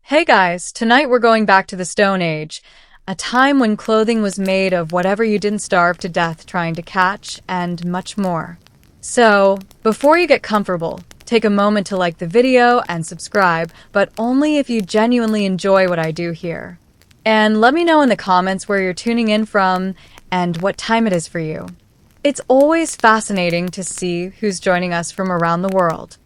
Hey guys, tonight we're going back to the Stone Age, a time when clothing was made of whatever you didn't starve to death trying to catch, and much more. So, before you get comfortable, take a moment to like the video and subscribe, but only if you genuinely enjoy what I do here. And let me know in the comments where you're tuning in from and what time it is for you. It's always fascinating to see who's joining us from around the world.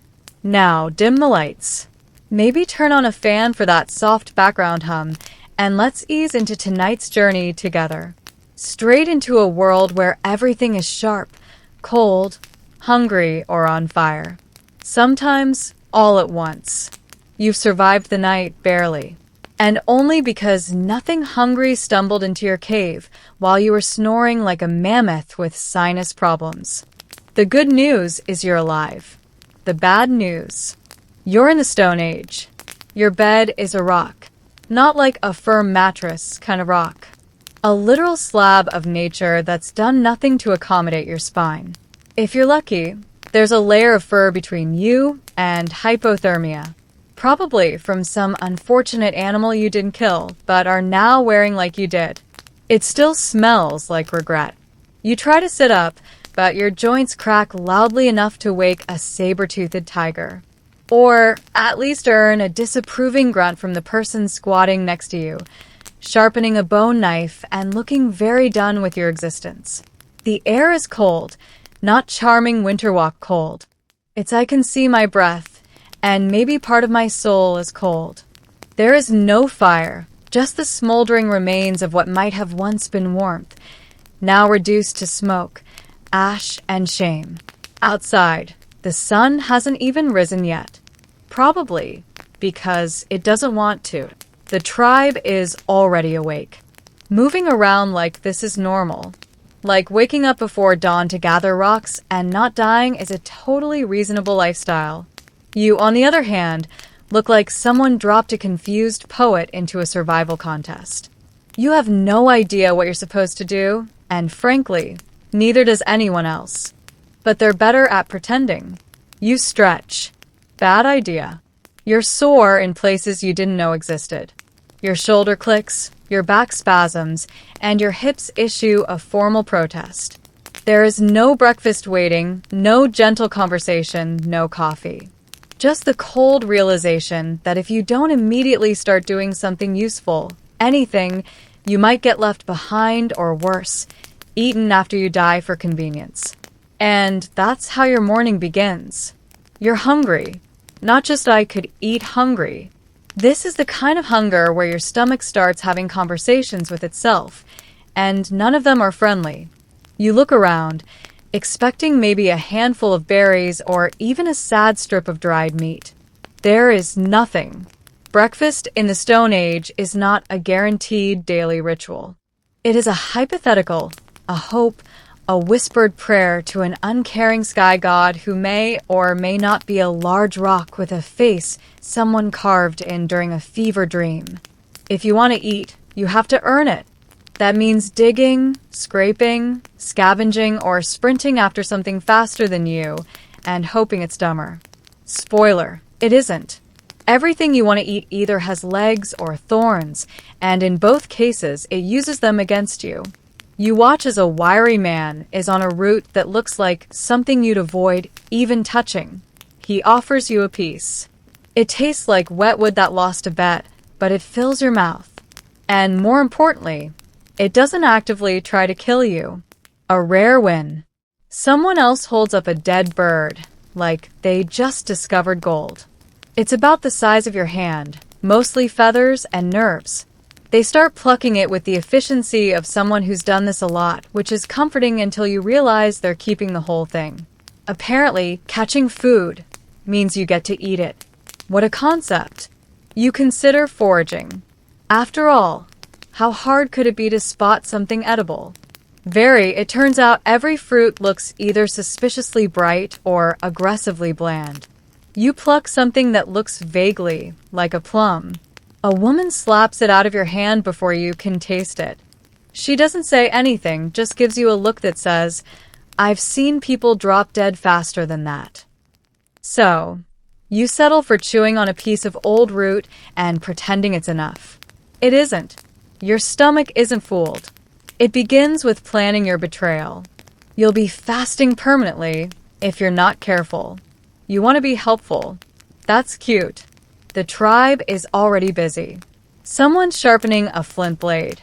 Now, dim the lights. Maybe turn on a fan for that soft background hum, and let's ease into tonight's journey together. Straight into a world where everything is sharp, cold, hungry, or on fire. Sometimes all at once. You've survived the night barely, and only because nothing hungry stumbled into your cave while you were snoring like a mammoth with sinus problems. The good news is you're alive. The bad news: you're in the Stone Age. Your bed is a rock. Not like a firm mattress kind of rock. A literal slab of nature that's done nothing to accommodate your spine. If you're lucky, there's a layer of fur between you and hypothermia. Probably from some unfortunate animal you didn't kill, but are now wearing like you did. It still smells like regret. You try to sit up, but your joints crack loudly enough to wake a saber-toothed tiger. Or at least earn a disapproving grunt from the person squatting next to you, sharpening a bone knife and looking very done with your existence. The air is cold, not charming winter walk cold. It's I can see my breath, and maybe part of my soul is cold. There is no fire, just the smoldering remains of what might have once been warmth, now reduced to smoke, ash, and shame. Outside, the sun hasn't even risen yet. Probably because it doesn't want to. The tribe is already awake. Moving around like this is normal. Like waking up before dawn to gather rocks and not dying is a totally reasonable lifestyle. You, on the other hand, look like someone dropped a confused poet into a survival contest. You have no idea what you're supposed to do, and frankly, neither does anyone else. But they're better at pretending. You stretch. Bad idea. You're sore in places you didn't know existed. Your shoulder clicks, your back spasms, and your hips issue a formal protest. There is no breakfast waiting, no gentle conversation, no coffee. Just the cold realization that if you don't immediately start doing something useful, anything, you might get left behind or worse, eaten after you die for convenience. And that's how your morning begins. You're hungry. Not just I could eat hungry. This is the kind of hunger where your stomach starts having conversations with itself, and none of them are friendly. You look around, expecting maybe a handful of berries or even a sad strip of dried meat. There is nothing. Breakfast in the Stone Age is not a guaranteed daily ritual. It is a hypothetical, a hope, a whispered prayer to an uncaring sky god who may or may not be a large rock with a face someone carved in during a fever dream. If you want to eat, you have to earn it. That means digging, scraping, scavenging, or sprinting after something faster than you and hoping it's dumber. Spoiler, it isn't. Everything you want to eat either has legs or thorns, and in both cases, it uses them against you. You watch as a wiry man is on a route that looks like something you'd avoid even touching. He offers you a piece. It tastes like wet wood that lost a bet, but it fills your mouth. And more importantly, it doesn't actively try to kill you. A rare win. Someone else holds up a dead bird, like they just discovered gold. It's about the size of your hand, mostly feathers and nerves. They start plucking it with the efficiency of someone who's done this a lot, which is comforting until you realize they're keeping the whole thing. Apparently, catching food means you get to eat it. What a concept. You consider foraging. After all, how hard could it be to spot something edible? It turns out every fruit looks either suspiciously bright or aggressively bland. You pluck something that looks vaguely like a plum. A woman slaps it out of your hand before you can taste it. She doesn't say anything, just gives you a look that says, "I've seen people drop dead faster than that." So, You settle for chewing on a piece of old root and pretending it's enough. It isn't. Your stomach isn't fooled. It begins with planning your betrayal. You'll be fasting permanently if you're not careful. You want to be helpful. That's cute. The tribe is already busy. Someone's sharpening a flint blade.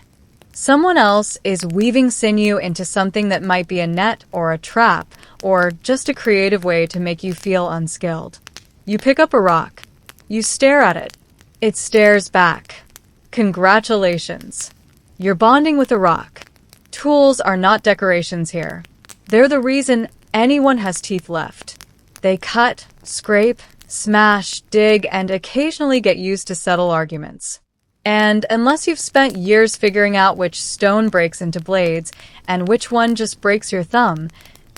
Someone else is weaving sinew into something that might be a net or a trap or just a creative way to make you feel unskilled. You pick up a rock. You stare at it. It stares back. Congratulations. You're bonding with a rock. Tools are not decorations here. They're the reason anyone has teeth left. They cut, scrape, smash, dig, and occasionally get used to settle arguments. And unless you've spent years figuring out which stone breaks into blades and which one just breaks your thumb,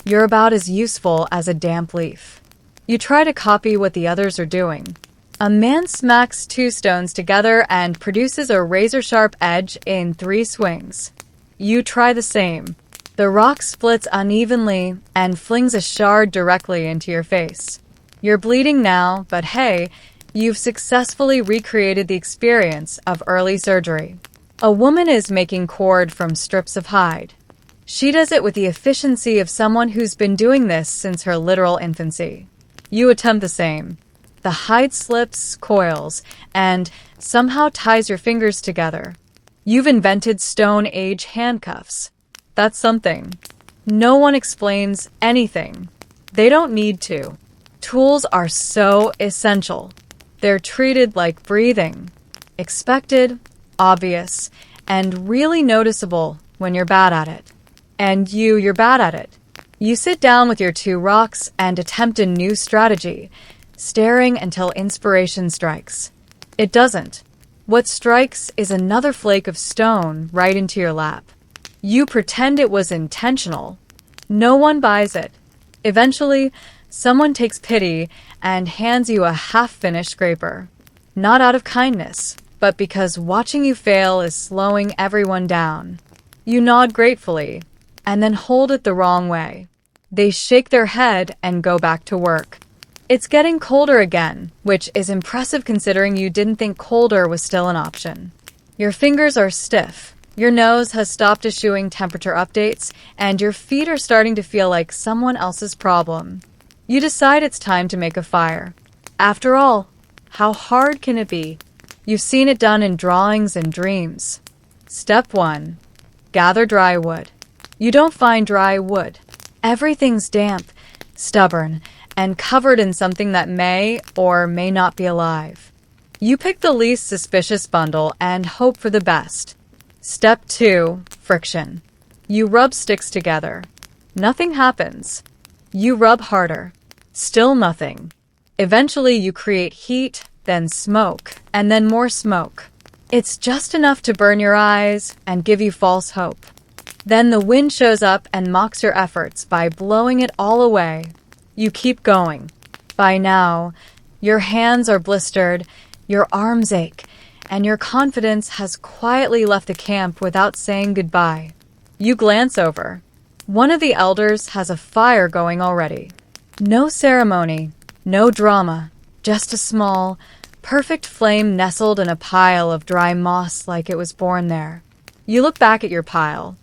you're about as useful as a damp leaf. You try to copy what the others are doing. A man smacks two stones together and produces a razor-sharp edge in 3 swings. You try the same. The rock splits unevenly and flings a shard directly into your face. You're bleeding now, but hey, you've successfully recreated the experience of early surgery. A woman is making cord from strips of hide. She does it with the efficiency of someone who's been doing this since her literal infancy. You attempt the same. The hide slips, coils, and somehow ties your fingers together. You've invented Stone Age handcuffs. That's something. No one explains anything. They don't need to. Tools are so essential. They're treated like breathing. Expected, obvious, and really noticeable when you're bad at it. And you're bad at it. You sit down with your 2 rocks and attempt a new strategy, staring until inspiration strikes. It doesn't. What strikes is another flake of stone right into your lap. You pretend it was intentional. No one buys it. Eventually, someone takes pity and hands you a half-finished scraper. Not out of kindness, but because watching you fail is slowing everyone down. You nod gratefully, and then hold it the wrong way. They shake their head and go back to work. It's getting colder again, which is impressive considering you didn't think colder was still an option. Your fingers are stiff. Your nose has stopped issuing temperature updates, and your feet are starting to feel like someone else's problem. You decide it's time to make a fire. After all, how hard can it be? You've seen it done in drawings and dreams. Step 1. Gather dry wood. You don't find dry wood. Everything's damp, stubborn, and covered in something that may or may not be alive. You pick the least suspicious bundle and hope for the best. Step 2. Friction. You rub sticks together. Nothing happens. You rub harder. Still nothing. Eventually you create heat, then smoke, and then more smoke. It's just enough to burn your eyes and give you false hope. Then the wind shows up and mocks your efforts by blowing it all away. You keep going. By now, your hands are blistered, your arms ache, and your confidence has quietly left the camp without saying goodbye. You glance over. One of the elders has a fire going already. No ceremony, no drama, just a small, perfect flame nestled in a pile of dry moss like it was born there. You look back at your pile.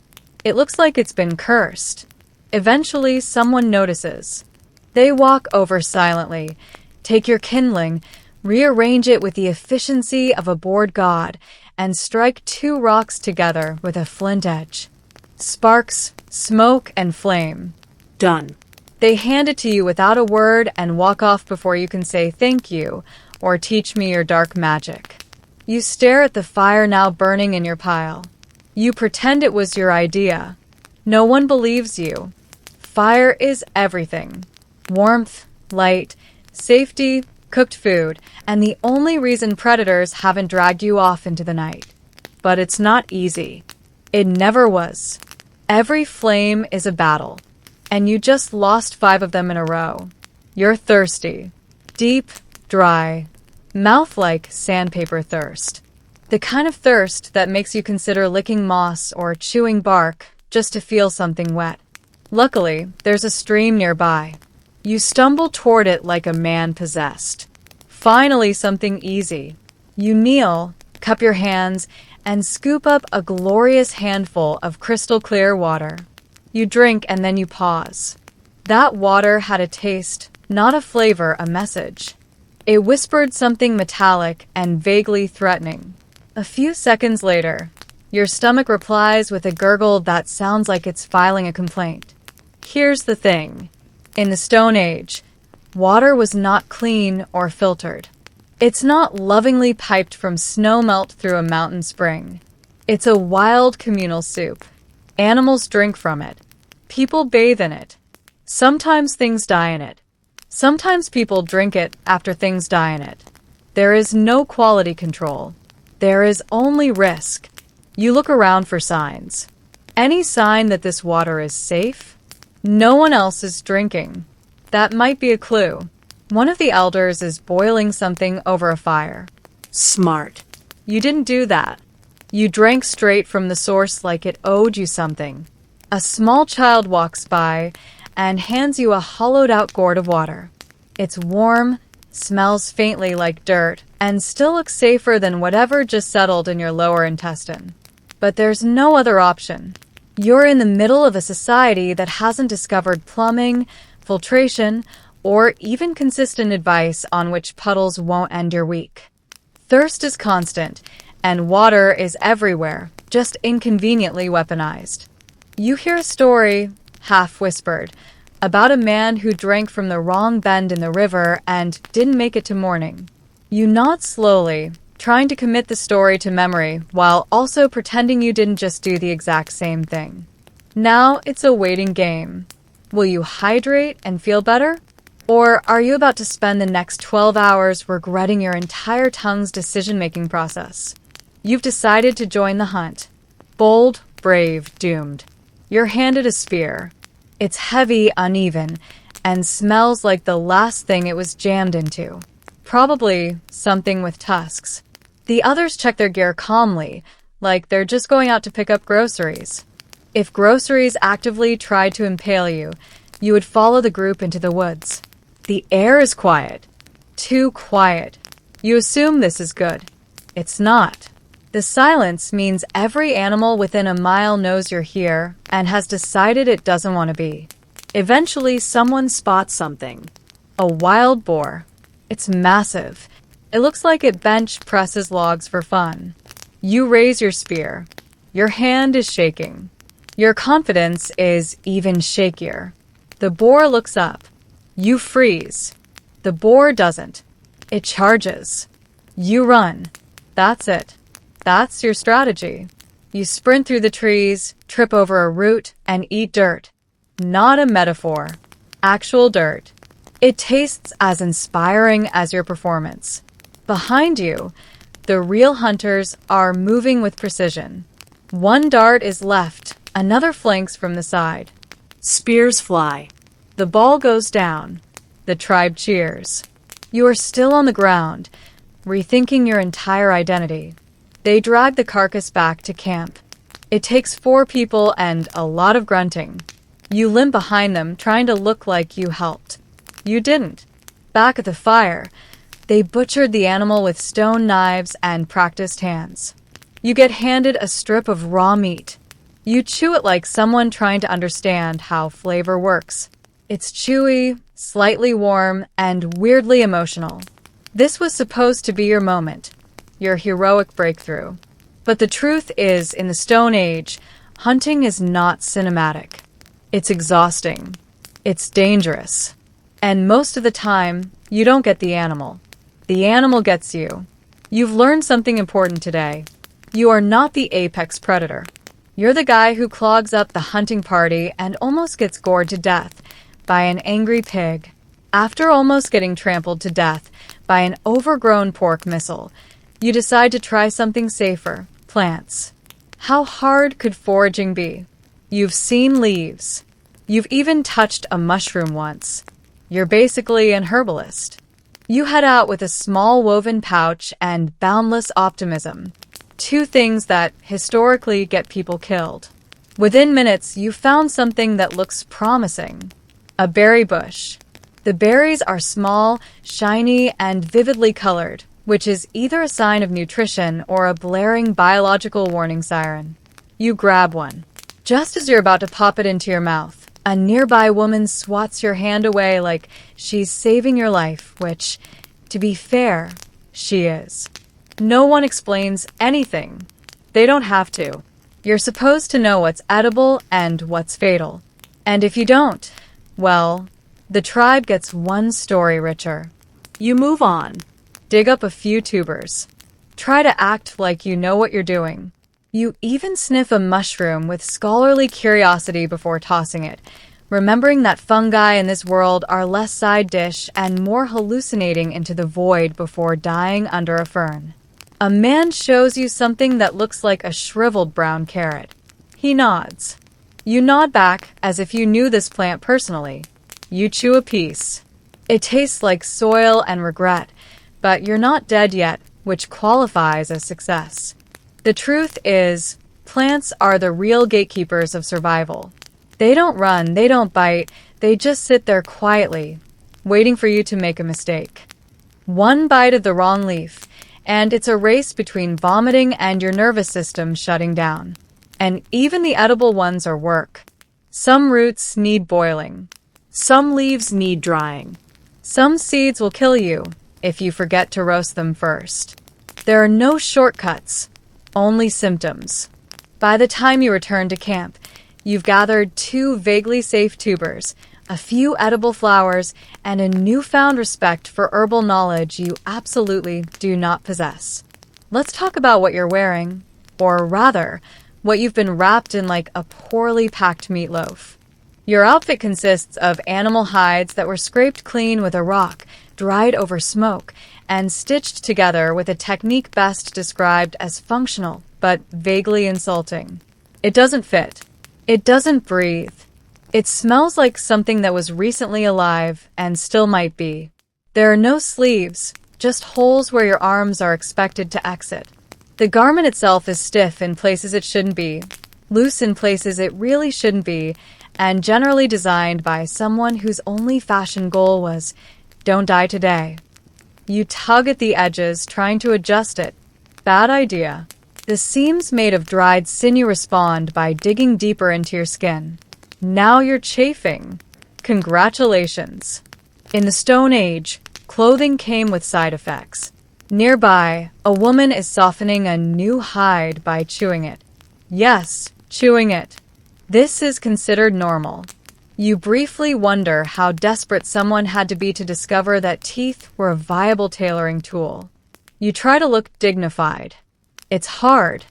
It looks like it's been cursed. Eventually, someone notices. They walk over silently, take your kindling, rearrange it with the efficiency of a bored god, and strike 2 rocks together with a flint edge. Sparks, smoke, and flame. Done. They hand it to you without a word and walk off before you can say thank you or teach me your dark magic. You stare at the fire now burning in your pile. You pretend it was your idea. No one believes you. Fire is everything. Warmth, light, safety, cooked food, and the only reason predators haven't dragged you off into the night. But it's not easy. It never was. Every flame is a battle, and you just lost 5 of them in a row. You're thirsty. Deep, dry, mouth-like sandpaper thirst. The kind of thirst that makes you consider licking moss or chewing bark just to feel something wet. Luckily, there's a stream nearby. You stumble toward it like a man possessed. Finally, something easy. You kneel, cup your hands, and scoop up a glorious handful of crystal clear water. You drink and then you pause. That water had a taste, not a flavor, a message. It whispered something metallic and vaguely threatening. A few seconds later, your stomach replies with a gurgle that sounds like it's filing a complaint. Here's the thing. In the Stone Age, water was not clean or filtered. It's not lovingly piped from snow melt through a mountain spring. It's a wild communal soup. Animals drink from it. People bathe in it. Sometimes things die in it. Sometimes people drink it after things die in it. There is no quality control. There is only risk. You look around for signs. Any sign that this water is safe? No one else is drinking. That might be a clue. One of the elders is boiling something over a fire. Smart. You didn't do that. You drank straight from the source like it owed you something. A small child walks by and hands you a hollowed-out gourd of water. It's warm, smells faintly like dirt, and still looks safer than whatever just settled in your lower intestine. But there's no other option. You're in the middle of a society that hasn't discovered plumbing, filtration, or even consistent advice on which puddles won't end your week. Thirst is constant, and water is everywhere, just inconveniently weaponized. You hear a story, half whispered, about a man who drank from the wrong bend in the river and didn't make it to morning. You nod slowly, trying to commit the story to memory while also pretending you didn't just do the exact same thing. Now it's a waiting game. Will you hydrate and feel better? Or are you about to spend the next 12 hours regretting your entire tongue's decision-making process? You've decided to join the hunt. Bold, brave, doomed. You're handed a spear. It's heavy, uneven, and smells like the last thing it was jammed into. Probably something with tusks. The others check their gear calmly, like they're just going out to pick up groceries. If groceries actively tried to impale you, you would follow the group into the woods. The air is quiet. Too quiet. You assume this is good. It's not. The silence means every animal within a mile knows you're here and has decided it doesn't want to be. Eventually, someone spots something. A wild boar. It's massive. It looks like it bench presses logs for fun. You raise your spear. Your hand is shaking. Your confidence is even shakier. The boar looks up. You freeze. The boar doesn't. It charges. You run. That's it. That's your strategy. You sprint through the trees, trip over a root, and eat dirt. Not a metaphor. Actual dirt. It tastes as inspiring as your performance. Behind you, the real hunters are moving with precision. One dart is left, another flanks from the side. Spears fly. The ball goes down. The tribe cheers. You are still on the ground, rethinking your entire identity. They drag the carcass back to camp. It takes 4 people and a lot of grunting. You limp behind them, trying to look like you helped. You didn't. Back at the fire, they butchered the animal with stone knives and practiced hands. You get handed a strip of raw meat. You chew it like someone trying to understand how flavor works. It's chewy, slightly warm, and weirdly emotional. This was supposed to be your moment, your heroic breakthrough. But the truth is, in the Stone Age, hunting is not cinematic. It's exhausting. It's dangerous. And most of the time, you don't get the animal. The animal gets you. You've learned something important today. You are not the apex predator. You're the guy who clogs up the hunting party and almost gets gored to death by an angry pig. After almost getting trampled to death by an overgrown pork missile, you decide to try something safer, plants. How hard could foraging be? You've seen leaves. You've even touched a mushroom once. You're basically an herbalist. You head out with a small woven pouch and boundless optimism, 2 things that historically get people killed. Within minutes, you found something that looks promising. A berry bush. The berries are small, shiny, and vividly colored, which is either a sign of nutrition or a blaring biological warning siren. You grab one. Just as you're about to pop it into your mouth, a nearby woman swats your hand away like she's saving your life, which, to be fair, she is. No one explains anything. They don't have to. You're supposed to know what's edible and what's fatal. And if you don't, well, the tribe gets one story richer. You move on. Dig up a few tubers. Try to act like you know what you're doing. You even sniff a mushroom with scholarly curiosity before tossing it, remembering that fungi in this world are less side dish and more hallucinating into the void before dying under a fern. A man shows you something that looks like a shriveled brown carrot. He nods. You nod back as if you knew this plant personally. You chew a piece. It tastes like soil and regret, but you're not dead yet, which qualifies as success. The truth is, plants are the real gatekeepers of survival. They don't run, they don't bite, they just sit there quietly, waiting for you to make a mistake. One bite of the wrong leaf, and it's a race between vomiting and your nervous system shutting down. And even the edible ones are work. Some roots need boiling. Some leaves need drying. Some seeds will kill you if you forget to roast them first. There are no shortcuts, only symptoms. By the time you return to camp, you've gathered 2 vaguely safe tubers, a few edible flowers, and a newfound respect for herbal knowledge you absolutely do not possess. Let's talk about what you're wearing, or rather, what you've been wrapped in like a poorly packed meatloaf. Your outfit consists of animal hides that were scraped clean with a rock, dried over smoke, and stitched together with a technique best described as functional, but vaguely insulting. It doesn't fit. It doesn't breathe. It smells like something that was recently alive and still might be. There are no sleeves, just holes where your arms are expected to exit. The garment itself is stiff in places it shouldn't be, loose in places it really shouldn't be, and generally designed by someone whose only fashion goal was, don't die today. You tug at the edges, trying to adjust it. Bad idea. The seams made of dried sinew respond by digging deeper into your skin. Now you're chafing. Congratulations. In the Stone Age, clothing came with side effects. Nearby, a woman is softening a new hide by chewing it. Yes, chewing it. This is considered normal. You briefly wonder how desperate someone had to be to discover that teeth were a viable tailoring tool. You try to look dignified. It's hard.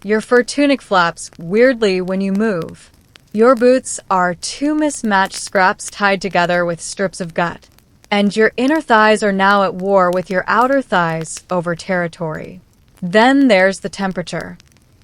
Your fur tunic flaps weirdly when you move. Your boots are 2 mismatched scraps tied together with strips of gut. And your inner thighs are now at war with your outer thighs over territory. Then there's the temperature.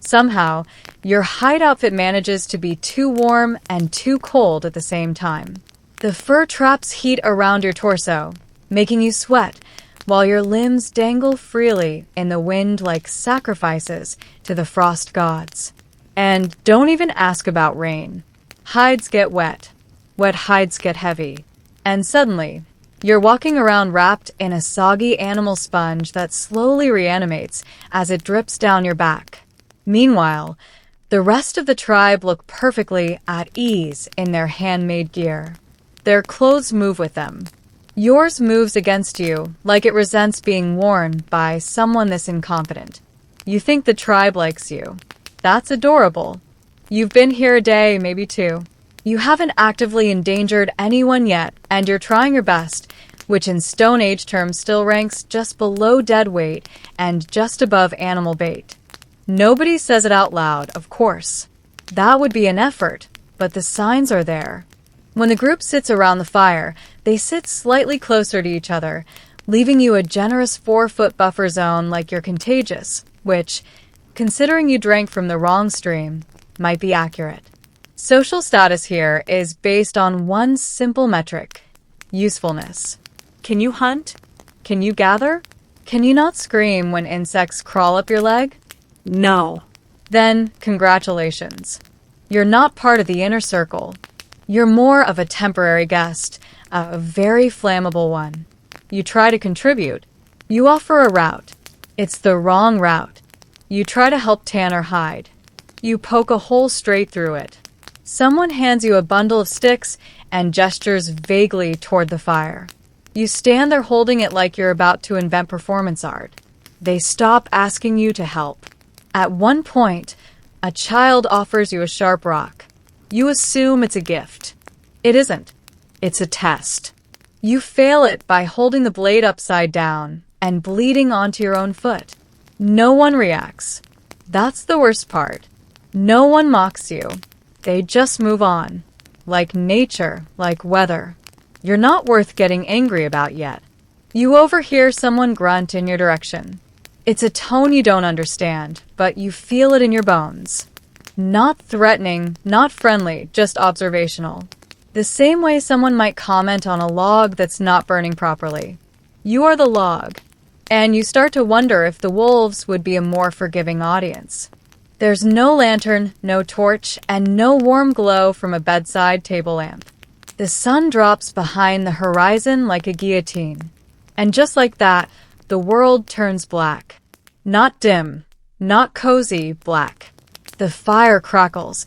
Somehow, your hide outfit manages to be too warm and too cold at the same time. The fur traps heat around your torso, making you sweat, while your limbs dangle freely in the wind like sacrifices to the frost gods. And don't even ask about rain. Hides get wet. Wet hides get heavy. And suddenly, you're walking around wrapped in a soggy animal sponge that slowly reanimates as it drips down your back. Meanwhile, the rest of the tribe look perfectly at ease in their handmade gear. Their clothes move with them. Yours moves against you, like it resents being worn by someone this incompetent. You think the tribe likes you. That's adorable. You've been here a day, maybe 2. You haven't actively endangered anyone yet, and you're trying your best, which in Stone Age terms still ranks just below dead weight and just above animal bait. Nobody says it out loud, of course. That would be an effort, but the signs are there. When the group sits around the fire, they sit slightly closer to each other, leaving you a generous 4-foot buffer zone like you're contagious, which, considering you drank from the wrong stream, might be accurate. Social status here is based on one simple metric: usefulness. Can you hunt? Can you gather? Can you not scream when insects crawl up your leg? No. Then, congratulations. You're not part of the inner circle. You're more of a temporary guest, a very flammable one. You try to contribute. You offer a route. It's the wrong route. You try to help Tanner hide. You poke a hole straight through it. Someone hands you a bundle of sticks and gestures vaguely toward the fire. You stand there holding it like you're about to invent performance art. They stop asking you to help. At one point, a child offers you a sharp rock. You assume it's a gift. It isn't. It's a test. You fail it by holding the blade upside down and bleeding onto your own foot. No one reacts. That's the worst part. No one mocks you. They just move on. Like nature, like weather. You're not worth getting angry about yet. You overhear someone grunt in your direction. It's a tone you don't understand, but you feel it in your bones. Not threatening, not friendly, just observational. The same way someone might comment on a log that's not burning properly. You are the log, and you start to wonder if the wolves would be a more forgiving audience. There's no lantern, no torch, and no warm glow from a bedside table lamp. The sun drops behind the horizon like a guillotine. And just like that, the world turns black. Not dim, not cozy black. The fire crackles,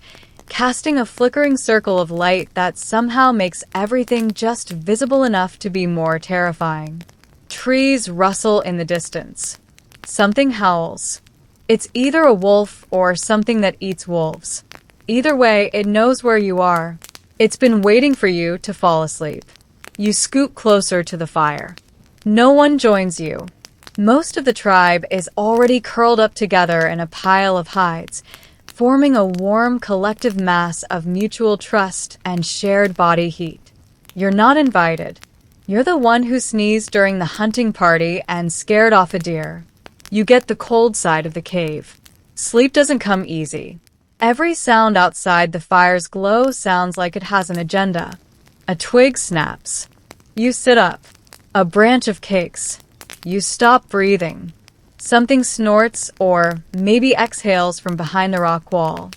casting a flickering circle of light that somehow makes everything just visible enough to be more terrifying. Trees rustle in the distance. Something howls. It's either a wolf or something that eats wolves. Either way, it knows where you are. It's been waiting for you to fall asleep. You scoot closer to the fire. No one joins you. Most of the tribe is already curled up together in a pile of hides, forming a warm collective mass of mutual trust and shared body heat. You're not invited. You're the one who sneezed during the hunting party and scared off a deer. You get the cold side of the cave. Sleep doesn't come easy. Every sound outside the fire's glow sounds like it has an agenda. A twig snaps. You sit up. A branch of cakes. You stop breathing. Something snorts or maybe exhales from behind the rock wall.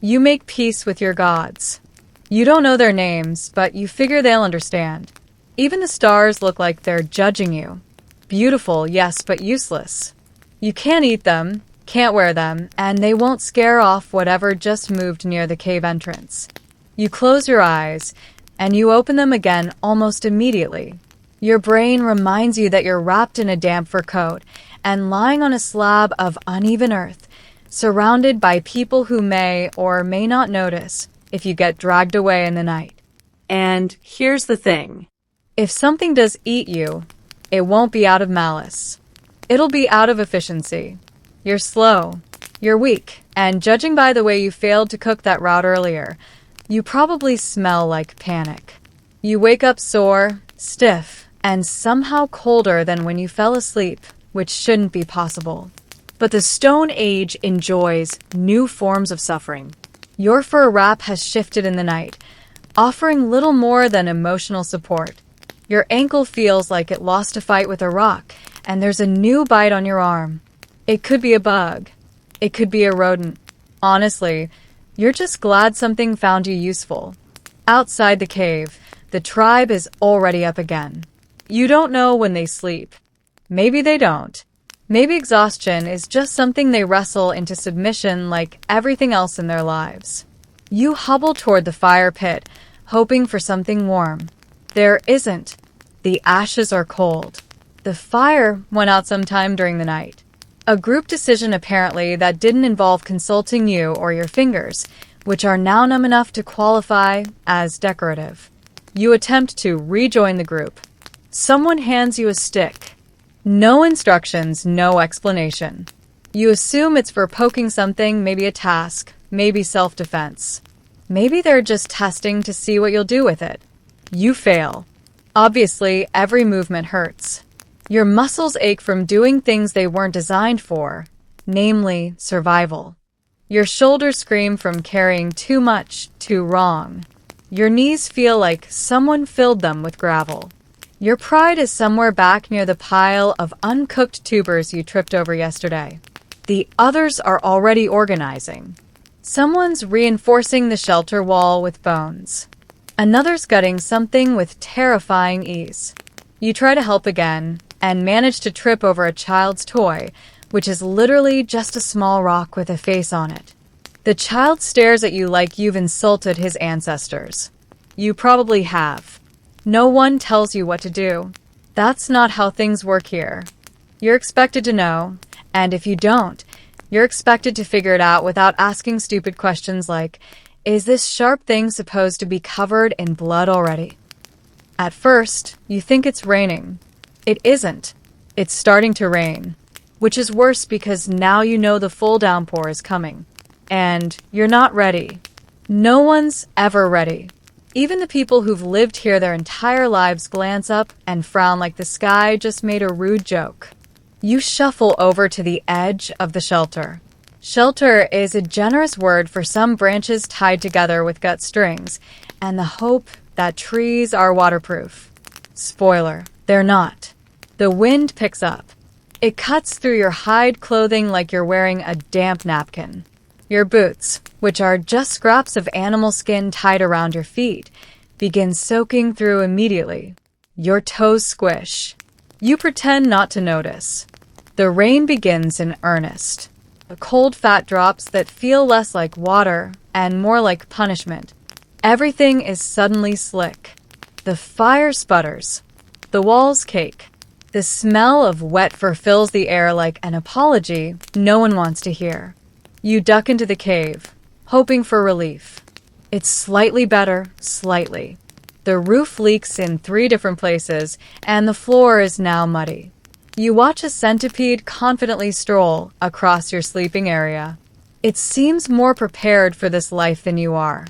You make peace with your gods. You don't know their names, but you figure they'll understand. Even the stars look like they're judging you. Beautiful, yes, but useless. You can't eat them, can't wear them, and they won't scare off whatever just moved near the cave entrance. You close your eyes, and you open them again almost immediately. Your brain reminds you that you're wrapped in a damp fur coat and lying on a slab of uneven earth, surrounded by people who may or may not notice if you get dragged away in the night. And here's the thing. If something does eat you, it won't be out of malice. It'll be out of efficiency. You're slow, you're weak, and judging by the way you failed to cook that route earlier, you probably smell like panic. You wake up sore, stiff, and somehow colder than when you fell asleep, which shouldn't be possible. But the Stone Age enjoys new forms of suffering. Your fur wrap has shifted in the night, offering little more than emotional support. Your ankle feels like it lost a fight with a rock, and there's a new bite on your arm. It could be a bug. It could be a rodent. Honestly, you're just glad something found you useful. Outside the cave, the tribe is already up again. You don't know when they sleep. Maybe they don't. Maybe exhaustion is just something they wrestle into submission like everything else in their lives. You hobble toward the fire pit, hoping for something warm. There isn't. The ashes are cold. The fire went out sometime during the night. A group decision apparently that didn't involve consulting you or your fingers, which are now numb enough to qualify as decorative. You attempt to rejoin the group. Someone hands you a stick. No instructions, no explanation. You assume it's for poking something, maybe a task, maybe self-defense. Maybe they're just testing to see what you'll do with it. You fail. Obviously, every movement hurts. Your muscles ache from doing things they weren't designed for, namely survival. Your shoulders scream from carrying too much, too wrong. Your knees feel like someone filled them with gravel. Your pride is somewhere back near the pile of uncooked tubers you tripped over yesterday. The others are already organizing. Someone's reinforcing the shelter wall with bones. Another's gutting something with terrifying ease. You try to help again and manage to trip over a child's toy, which is literally just a small rock with a face on it. The child stares at you like you've insulted his ancestors. You probably have. No one tells you what to do. That's not how things work here. You're expected to know, and if you don't, you're expected to figure it out without asking stupid questions like, is this sharp thing supposed to be covered in blood already? At first, you think it's raining. It isn't. It's starting to rain, which is worse because now you know the full downpour is coming. And you're not ready. No one's ever ready. Even the people who've lived here their entire lives glance up and frown like the sky just made a rude joke. You shuffle over to the edge of the shelter. Shelter is a generous word for some branches tied together with gut strings, and the hope that trees are waterproof. Spoiler, they're not. The wind picks up. It cuts through your hide clothing like you're wearing a damp napkin. Your boots, which are just scraps of animal skin tied around your feet, begin soaking through immediately. Your toes squish. You pretend not to notice. The rain begins in earnest. The cold fat drops that feel less like water and more like punishment. Everything is suddenly slick. The fire sputters. The walls cake. The smell of wet fur fills the air like an apology no one wants to hear. You duck into the cave, hoping for relief. It's slightly better, slightly. The roof leaks in 3 different places, and the floor is now muddy. You watch a centipede confidently stroll across your sleeping area. It seems more prepared for this life than you are.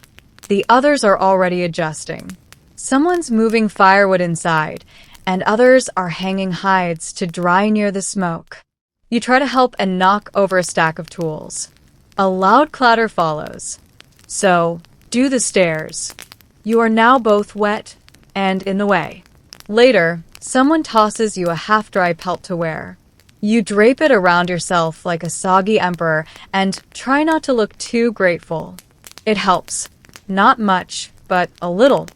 The others are already adjusting. Someone's moving firewood inside, and others are hanging hides to dry near the smoke. You try to help and knock over a stack of tools. A loud clatter follows. So, do the stairs. You are now both wet and in the way. Later, someone tosses you a half-dry pelt to wear. You drape it around yourself like a soggy emperor and try not to look too grateful. It helps. Not much, but a little.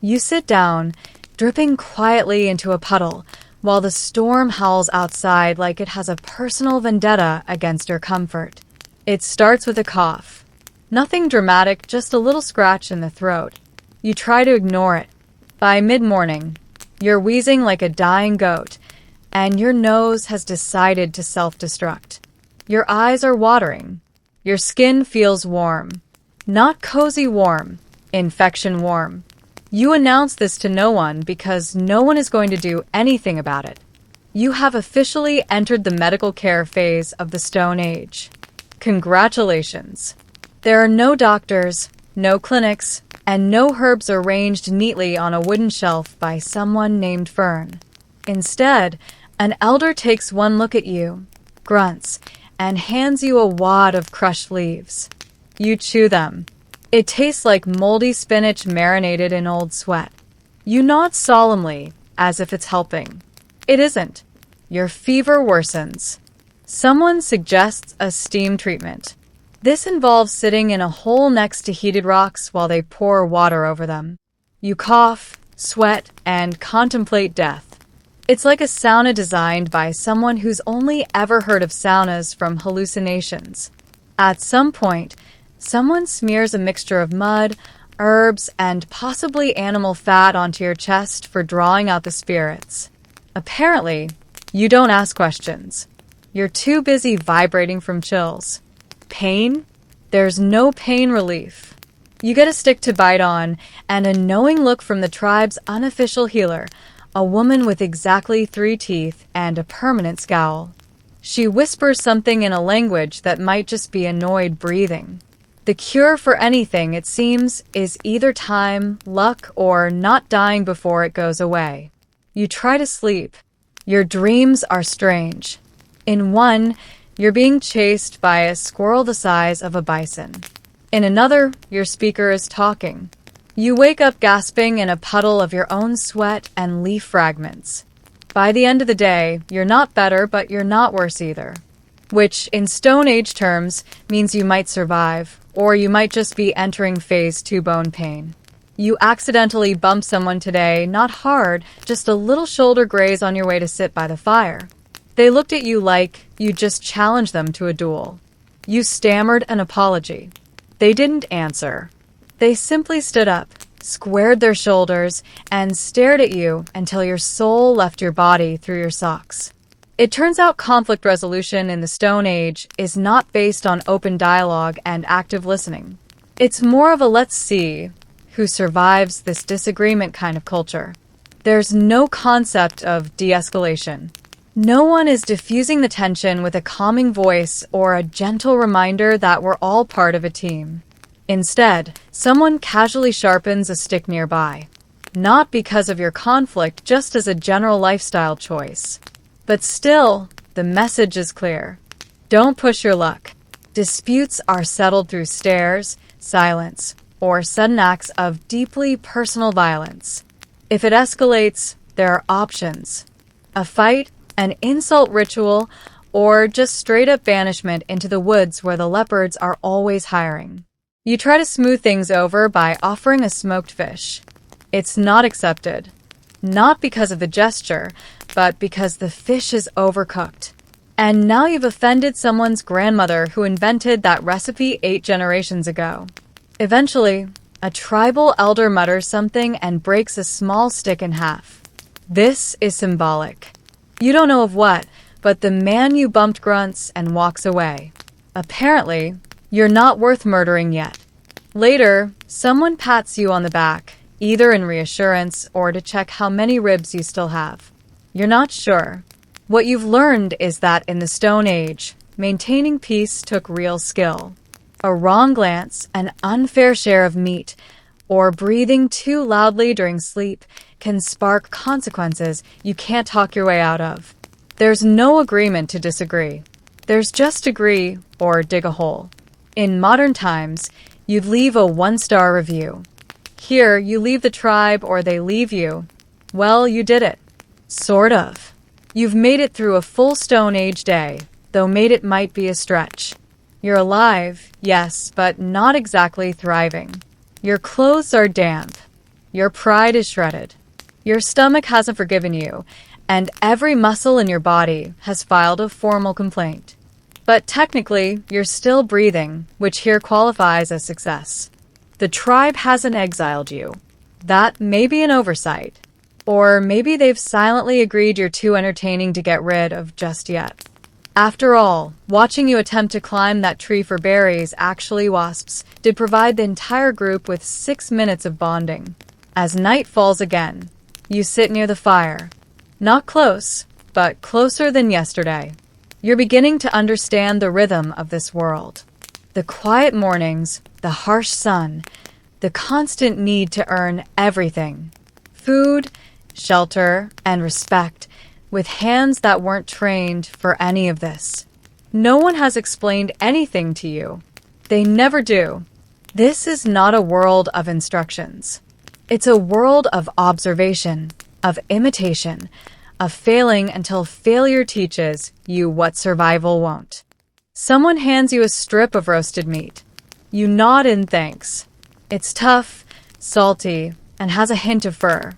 You sit down, dripping quietly into a puddle, while the storm howls outside like it has a personal vendetta against your comfort. It starts with a cough. Nothing dramatic, just a little scratch in the throat. You try to ignore it. By mid-morning, you're wheezing like a dying goat, and your nose has decided to self-destruct. Your eyes are watering. Your skin feels warm. Not cozy warm, infection warm. You announce this to no one because no one is going to do anything about it. You have officially entered the medical care phase of the Stone Age. Congratulations. There are no doctors, no clinics, and no herbs arranged neatly on a wooden shelf by someone named Fern. Instead, an elder takes one look at you, grunts, and hands you a wad of crushed leaves. You chew them. It tastes like moldy spinach marinated in old sweat. You nod solemnly, as if it's helping. It isn't. Your fever worsens. Someone suggests a steam treatment. This involves sitting in a hole next to heated rocks while they pour water over them. You cough, sweat, and contemplate death. It's like a sauna designed by someone who's only ever heard of saunas from hallucinations. At some point, someone smears a mixture of mud, herbs, and possibly animal fat onto your chest for drawing out the spirits. Apparently, you don't ask questions. You're too busy vibrating from chills. Pain? There's no pain relief. You get a stick to bite on, and a knowing look from the tribe's unofficial healer, a woman with exactly 3 teeth and a permanent scowl. She whispers something in a language that might just be annoyed breathing. The cure for anything, it seems, is either time, luck, or not dying before it goes away. You try to sleep. Your dreams are strange. In one, you're being chased by a squirrel the size of a bison. In another, your speaker is talking. You wake up gasping in a puddle of your own sweat and leaf fragments. By the end of the day, you're not better, but you're not worse either. Which, in Stone Age terms, means you might survive, or you might just be entering phase 2 bone pain. You accidentally bumped someone today, not hard, just a little shoulder graze on your way to sit by the fire. They looked at you like you just challenged them to a duel. You stammered an apology. They didn't answer. They simply stood up, squared their shoulders, and stared at you until your soul left your body through your socks. It turns out conflict resolution in the Stone Age is not based on open dialogue and active listening. It's more of a let's see who survives this disagreement kind of culture. There's no concept of de-escalation. No one is diffusing the tension with a calming voice or a gentle reminder that we're all part of a team. Instead, someone casually sharpens a stick nearby. Not because of your conflict, just as a general lifestyle choice. But still, the message is clear. Don't push your luck. Disputes are settled through stares, silence, or sudden acts of deeply personal violence. If it escalates, there are options. A fight, an insult ritual, or just straight-up banishment into the woods where the leopards are always hiring. You try to smooth things over by offering a smoked fish. It's not accepted. Not because of the gesture, but because the fish is overcooked. And now you've offended someone's grandmother who invented that recipe 8 generations ago. Eventually, a tribal elder mutters something and breaks a small stick in half. This is symbolic. You don't know of what, but the man you bumped grunts and walks away. Apparently, you're not worth murdering yet. Later, someone pats you on the back, either in reassurance or to check how many ribs you still have. You're not sure. What you've learned is that in the Stone Age, maintaining peace took real skill. A wrong glance, an unfair share of meat, or breathing too loudly during sleep can spark consequences you can't talk your way out of. There's no agreement to disagree. There's just agree or dig a hole. In modern times, you'd leave a 1-star review. Here, you leave the tribe or they leave you. Well, you did it. Sort of. You've made it through a full Stone Age day, though made it might be a stretch. You're alive, yes, but not exactly thriving. Your clothes are damp. Your pride is shredded. Your stomach hasn't forgiven you, and every muscle in your body has filed a formal complaint. But technically, you're still breathing, which here qualifies as success. The tribe hasn't exiled you. That may be an oversight. Or maybe they've silently agreed you're too entertaining to get rid of just yet. After all, watching you attempt to climb that tree for berries, actually wasps, did provide the entire group with 6 minutes of bonding. As night falls again, you sit near the fire. Not close, but closer than yesterday. You're beginning to understand the rhythm of this world. The quiet mornings, the harsh sun, the constant need to earn everything. Food, shelter, and respect, with hands that weren't trained for any of this. No one has explained anything to you. They never do. This is not a world of instructions. It's a world of observation, of imitation, of failing until failure teaches you what survival won't. Someone hands you a strip of roasted meat. You nod in thanks. It's tough, salty, and has a hint of fur.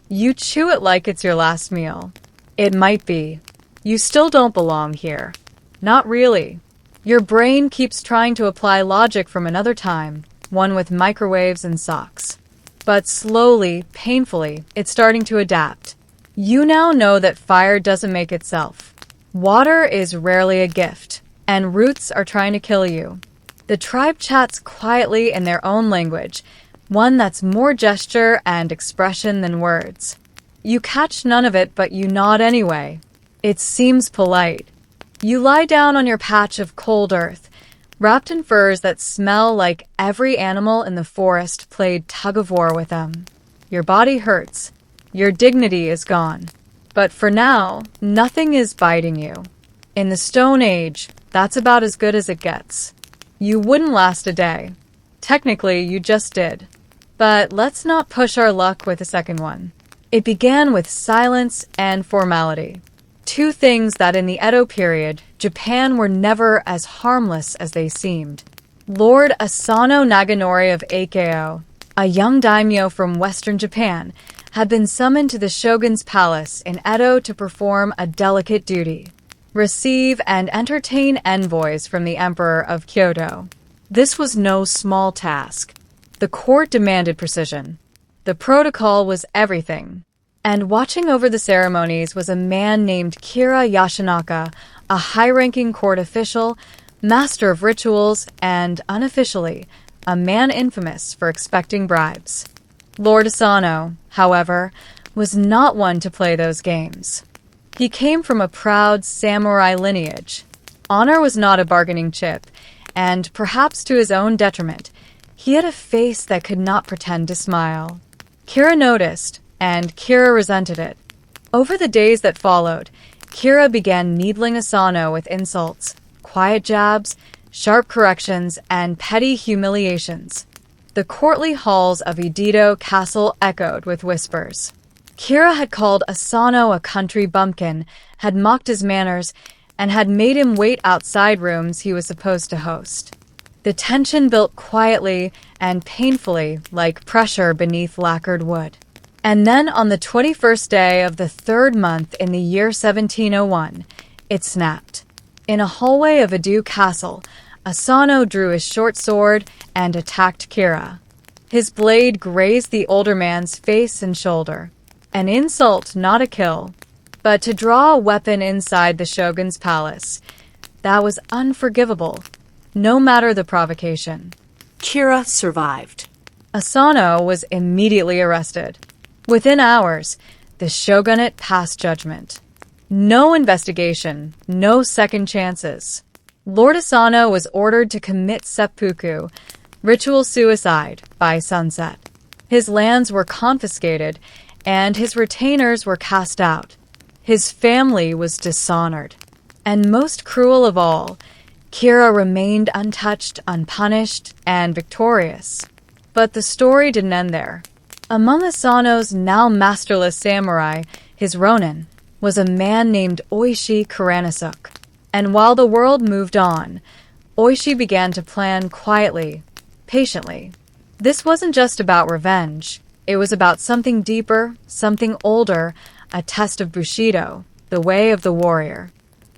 You chew it like it's your last meal. It might be. You still don't belong here. Not really. Your brain keeps trying to apply logic from another time, one with microwaves and socks. But slowly, painfully, it's starting to adapt. You now know that fire doesn't make itself. Water is rarely a gift, and roots are trying to kill you. The tribe chats quietly in their own language, one that's more gesture and expression than words. You catch none of it, but you nod anyway. It seems polite. You lie down on your patch of cold earth, wrapped in furs that smell like every animal in the forest played tug-of-war with them. Your body hurts. Your dignity is gone. But for now, nothing is biting you. In the Stone Age, that's about as good as it gets. You wouldn't last a day. Technically, you just did. But let's not push our luck with a second one. It began with silence and formality. 2 things that in the Edo period, Japan were never as harmless as they seemed. Lord Asano Naganori of Aikeo, a young daimyo from western Japan, had been summoned to the shogun's palace in Edo to perform a delicate duty: receive and entertain envoys from the Emperor of Kyoto. This was no small task. The court demanded precision. The protocol was everything. And watching over the ceremonies was a man named Kira Yashinaka, a high-ranking court official, master of rituals, and, unofficially, a man infamous for expecting bribes. Lord Asano, however, was not one to play those games. He came from a proud samurai lineage. Honor was not a bargaining chip, and, perhaps to his own detriment, he had a face that could not pretend to smile. Kira noticed, and Kira resented it. Over the days that followed, Kira began needling Asano with insults, quiet jabs, sharp corrections, and petty humiliations. The courtly halls of Idedo Castle echoed with whispers. Kira had called Asano a country bumpkin, had mocked his manners, and had made him wait outside rooms he was supposed to host. The tension built quietly and painfully, like pressure beneath lacquered wood. And then on the 21st day of the third month in the year 1701, it snapped. In a hallway of Idedo Castle, Asano drew his short sword and attacked Kira. His blade grazed the older man's face and shoulder. An insult, not a kill. But to draw a weapon inside the shogun's palace, that was unforgivable, no matter the provocation. Kira survived. Asano was immediately arrested. Within hours, the shogunate passed judgment. No investigation, no second chances. Lord Asano was ordered to commit seppuku, ritual suicide, by sunset. His lands were confiscated, and his retainers were cast out. His family was dishonored. And most cruel of all, Kira remained untouched, unpunished, and victorious. But the story didn't end there. Among Asano's now masterless samurai, his ronin, was a man named Oishi Kuranosuk. And while the world moved on, Oishi began to plan quietly, patiently. This wasn't just about revenge. It was about something deeper, something older, a test of Bushido, the way of the warrior.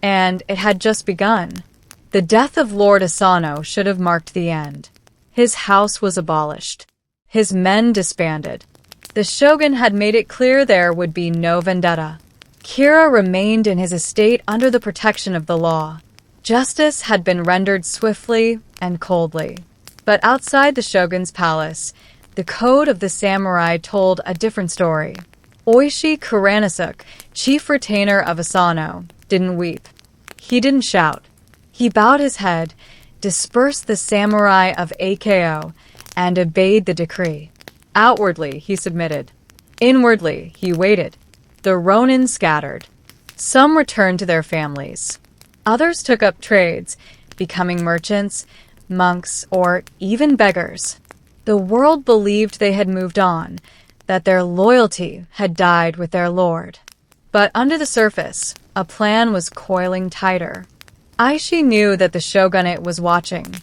And it had just begun. The death of Lord Asano should have marked the end. His house was abolished. His men disbanded. The shogun had made it clear there would be no vendetta. Kira remained in his estate under the protection of the law. Justice had been rendered swiftly and coldly. But outside the shogun's palace, the code of the samurai told a different story. Oishi Kuranosuk, chief retainer of Asano, didn't weep. He didn't shout. He bowed his head, dispersed the samurai of Ako, and obeyed the decree. Outwardly, he submitted. Inwardly, he waited. The ronin scattered. Some returned to their families. Others took up trades, becoming merchants, monks, or even beggars. The world believed they had moved on, that their loyalty had died with their lord. But under the surface, a plan was coiling tighter. Aishi knew that the shogunate was watching.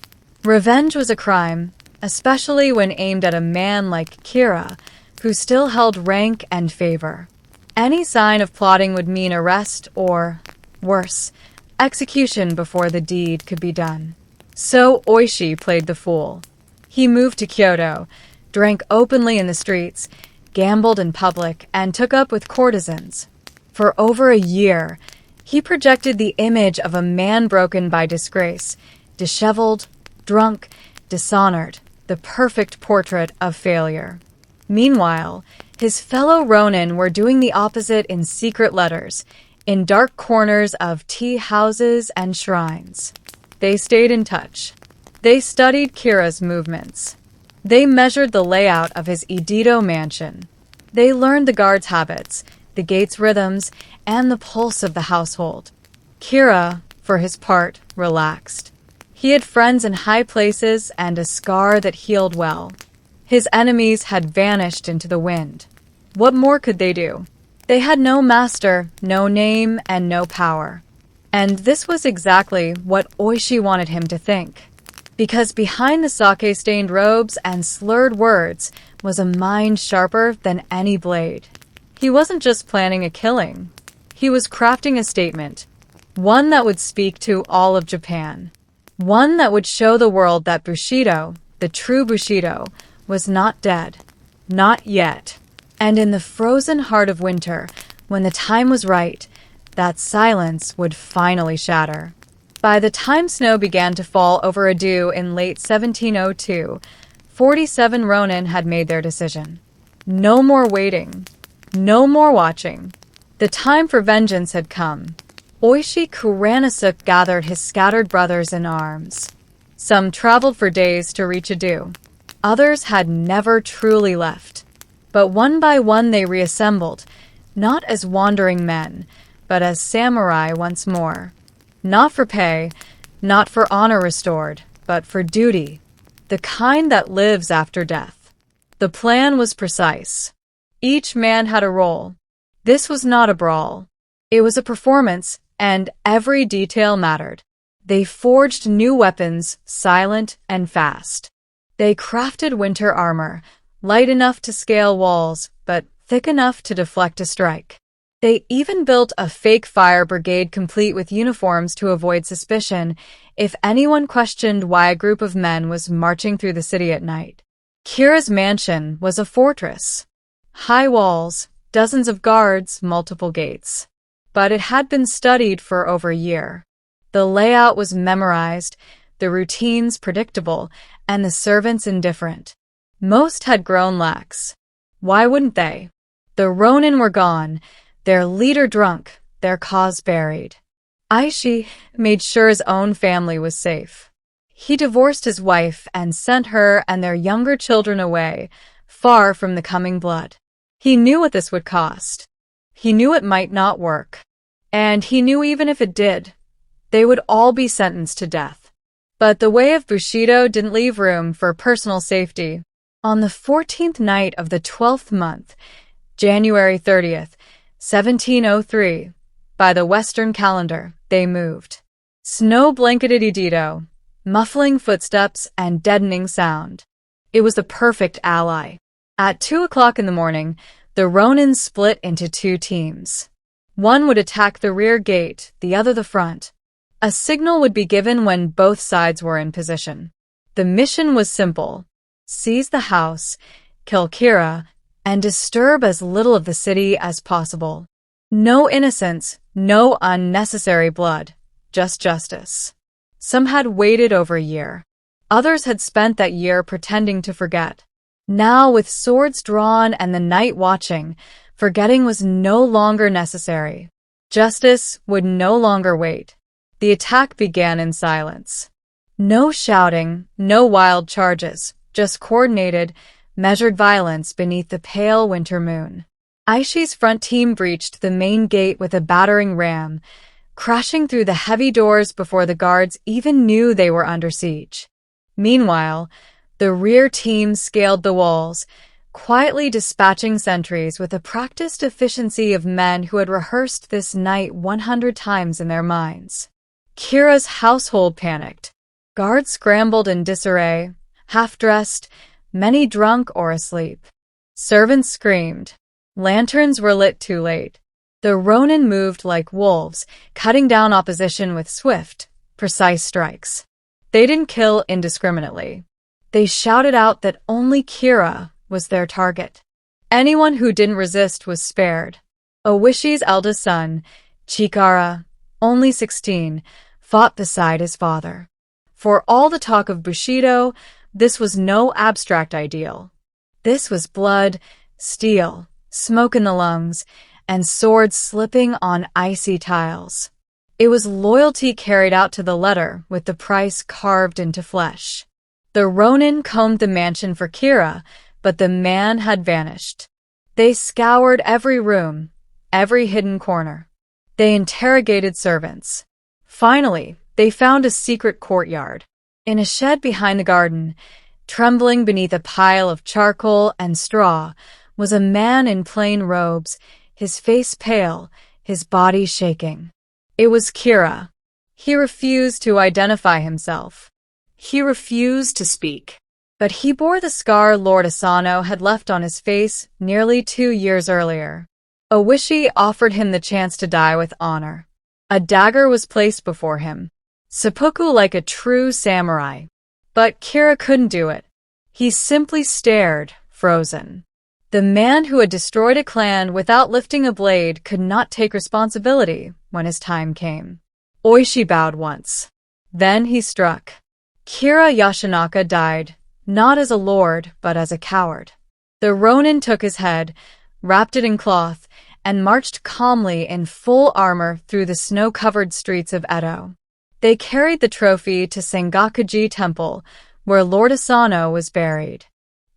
Revenge was a crime, especially when aimed at a man like Kira, who still held rank and favor. Any sign of plotting would mean arrest or, worse, execution before the deed could be done. So Oishi played the fool. He moved to Kyoto, drank openly in the streets, gambled in public, and took up with courtesans. For over a year, he projected the image of a man broken by disgrace, disheveled, drunk, dishonored, the perfect portrait of failure. Meanwhile, his fellow ronin were doing the opposite in secret letters, in dark corners of tea houses and shrines. They stayed in touch. They studied Kira's movements. They measured the layout of his Idedo mansion. They learned the guards' habits, the gate's rhythms, and the pulse of the household. Kira, for his part, relaxed. He had friends in high places and a scar that healed well. His enemies had vanished into the wind. What more could they do? They had no master, no name, and no power. And this was exactly what Oishi wanted him to think. Because behind the sake-stained robes and slurred words, was a mind sharper than any blade. He wasn't just planning a killing. He was crafting a statement, one that would speak to all of Japan. One that would show the world that Bushido, the true Bushido, was not dead. Not yet. And in the frozen heart of winter, when the time was right, that silence would finally shatter. By the time snow began to fall over Edo in late 1702, 47 Ronin had made their decision. No more waiting. No more watching. The time for vengeance had come. Oishi Kuranasuke gathered his scattered brothers in arms. Some traveled for days to reach Edo. Others had never truly left. But one by one they reassembled, not as wandering men, but as samurai once more. Not for pay, not for honor restored, but for duty, the kind that lives after death. The plan was precise. Each man had a role. This was not a brawl. It was a performance, and every detail mattered. They forged new weapons, silent and fast. They crafted winter armor, light enough to scale walls, but thick enough to deflect a strike. They even built a fake fire brigade complete with uniforms to avoid suspicion if anyone questioned why a group of men was marching through the city at night. Kira's mansion was a fortress. High walls, dozens of guards, multiple gates. But it had been studied for over a year. The layout was memorized, the routines predictable, and the servants indifferent. Most had grown lax. Why wouldn't they? The Ronin were gone, their leader drunk, their cause buried. Aishi made sure his own family was safe. He divorced his wife and sent her and their younger children away, far from the coming blood. He knew what this would cost. He knew it might not work. And he knew even if it did, they would all be sentenced to death. But the way of Bushido didn't leave room for personal safety. On the 14th night of the 12th month, January 30th, 1703, by the Western calendar, they moved. Snow blanketed Edo, muffling footsteps and deadening sound. It was the perfect ally. At 2 o'clock in the morning, the Ronins split into two teams. One would attack the rear gate, the other the front. A signal would be given when both sides were in position. The mission was simple: seize the house, kill Kira, and disturb as little of the city as possible. No innocence, no unnecessary blood, just justice. Some had waited over a year. Others had spent that year pretending to forget. Now, with swords drawn and the night watching, forgetting was no longer necessary. Justice would no longer wait. The attack began in silence. No shouting, no wild charges, just coordinated, measured violence beneath the pale winter moon. Aishi's front team breached the main gate with a battering ram, crashing through the heavy doors before the guards even knew they were under siege. Meanwhile, the rear team scaled the walls, quietly dispatching sentries with the practiced efficiency of men who had rehearsed this night 100 times in their minds. Kira's household panicked. Guards scrambled in disarray, half-dressed, many drunk or asleep. Servants screamed. Lanterns were lit too late. The Ronin moved like wolves, cutting down opposition with swift, precise strikes. They didn't kill indiscriminately. They shouted out that only Kira was their target. Anyone who didn't resist was spared. Owishi's eldest son, Chikara, only 16, fought beside his father. For all the talk of Bushido, this was no abstract ideal. This was blood, steel, smoke in the lungs, and swords slipping on icy tiles. It was loyalty carried out to the letter with the price carved into flesh. The Ronin combed the mansion for Kira, but the man had vanished. They scoured every room, every hidden corner. They interrogated servants. Finally, they found a secret courtyard. In a shed behind the garden, trembling beneath a pile of charcoal and straw, was a man in plain robes, his face pale, his body shaking. It was Kira. He refused to identify himself. He refused to speak. but he bore the scar Lord Asano had left on his face nearly 2 years earlier. Oishi offered him the chance to die with honor. A dagger was placed before him, seppuku like a true samurai. But Kira couldn't do it. He simply stared, frozen. The man who had destroyed a clan without lifting a blade could not take responsibility when his time came. Oishi bowed once. Then he struck. Kira Yashinaka died, not as a lord, but as a coward. The Ronin took his head, wrapped it in cloth, and marched calmly in full armor through the snow-covered streets of Edo. They carried the trophy to Sengakuji Temple, where Lord Asano was buried.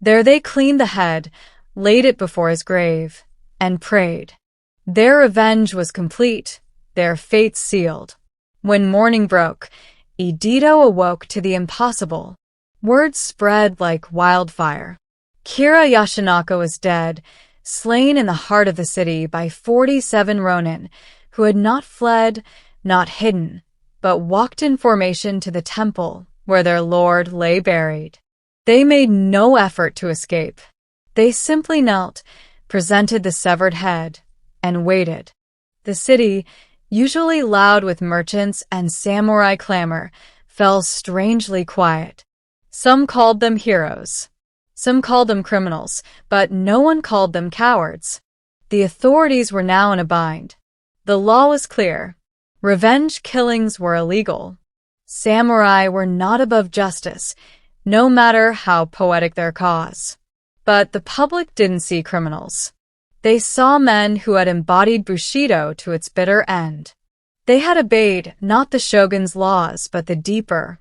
There they cleaned the head, laid it before his grave, and prayed. Their revenge was complete, their fate sealed. When morning broke, Idedo awoke to the impossible. Word spread like wildfire. Kira Yashinaka was dead, slain in the heart of the city by 47 Ronin, who had not fled, not hidden, but walked in formation to the temple where their lord lay buried. They made no effort to escape. They simply knelt, presented the severed head, and waited. The city, usually loud with merchants and samurai clamor, fell strangely quiet. Some called them heroes. Some called them criminals, but no one called them cowards. The authorities were now in a bind. The law was clear. Revenge killings were illegal. Samurai were not above justice, no matter how poetic their cause. But the public didn't see criminals. They saw men who had embodied Bushido to its bitter end. They had obeyed not the shogun's laws, but the deeper,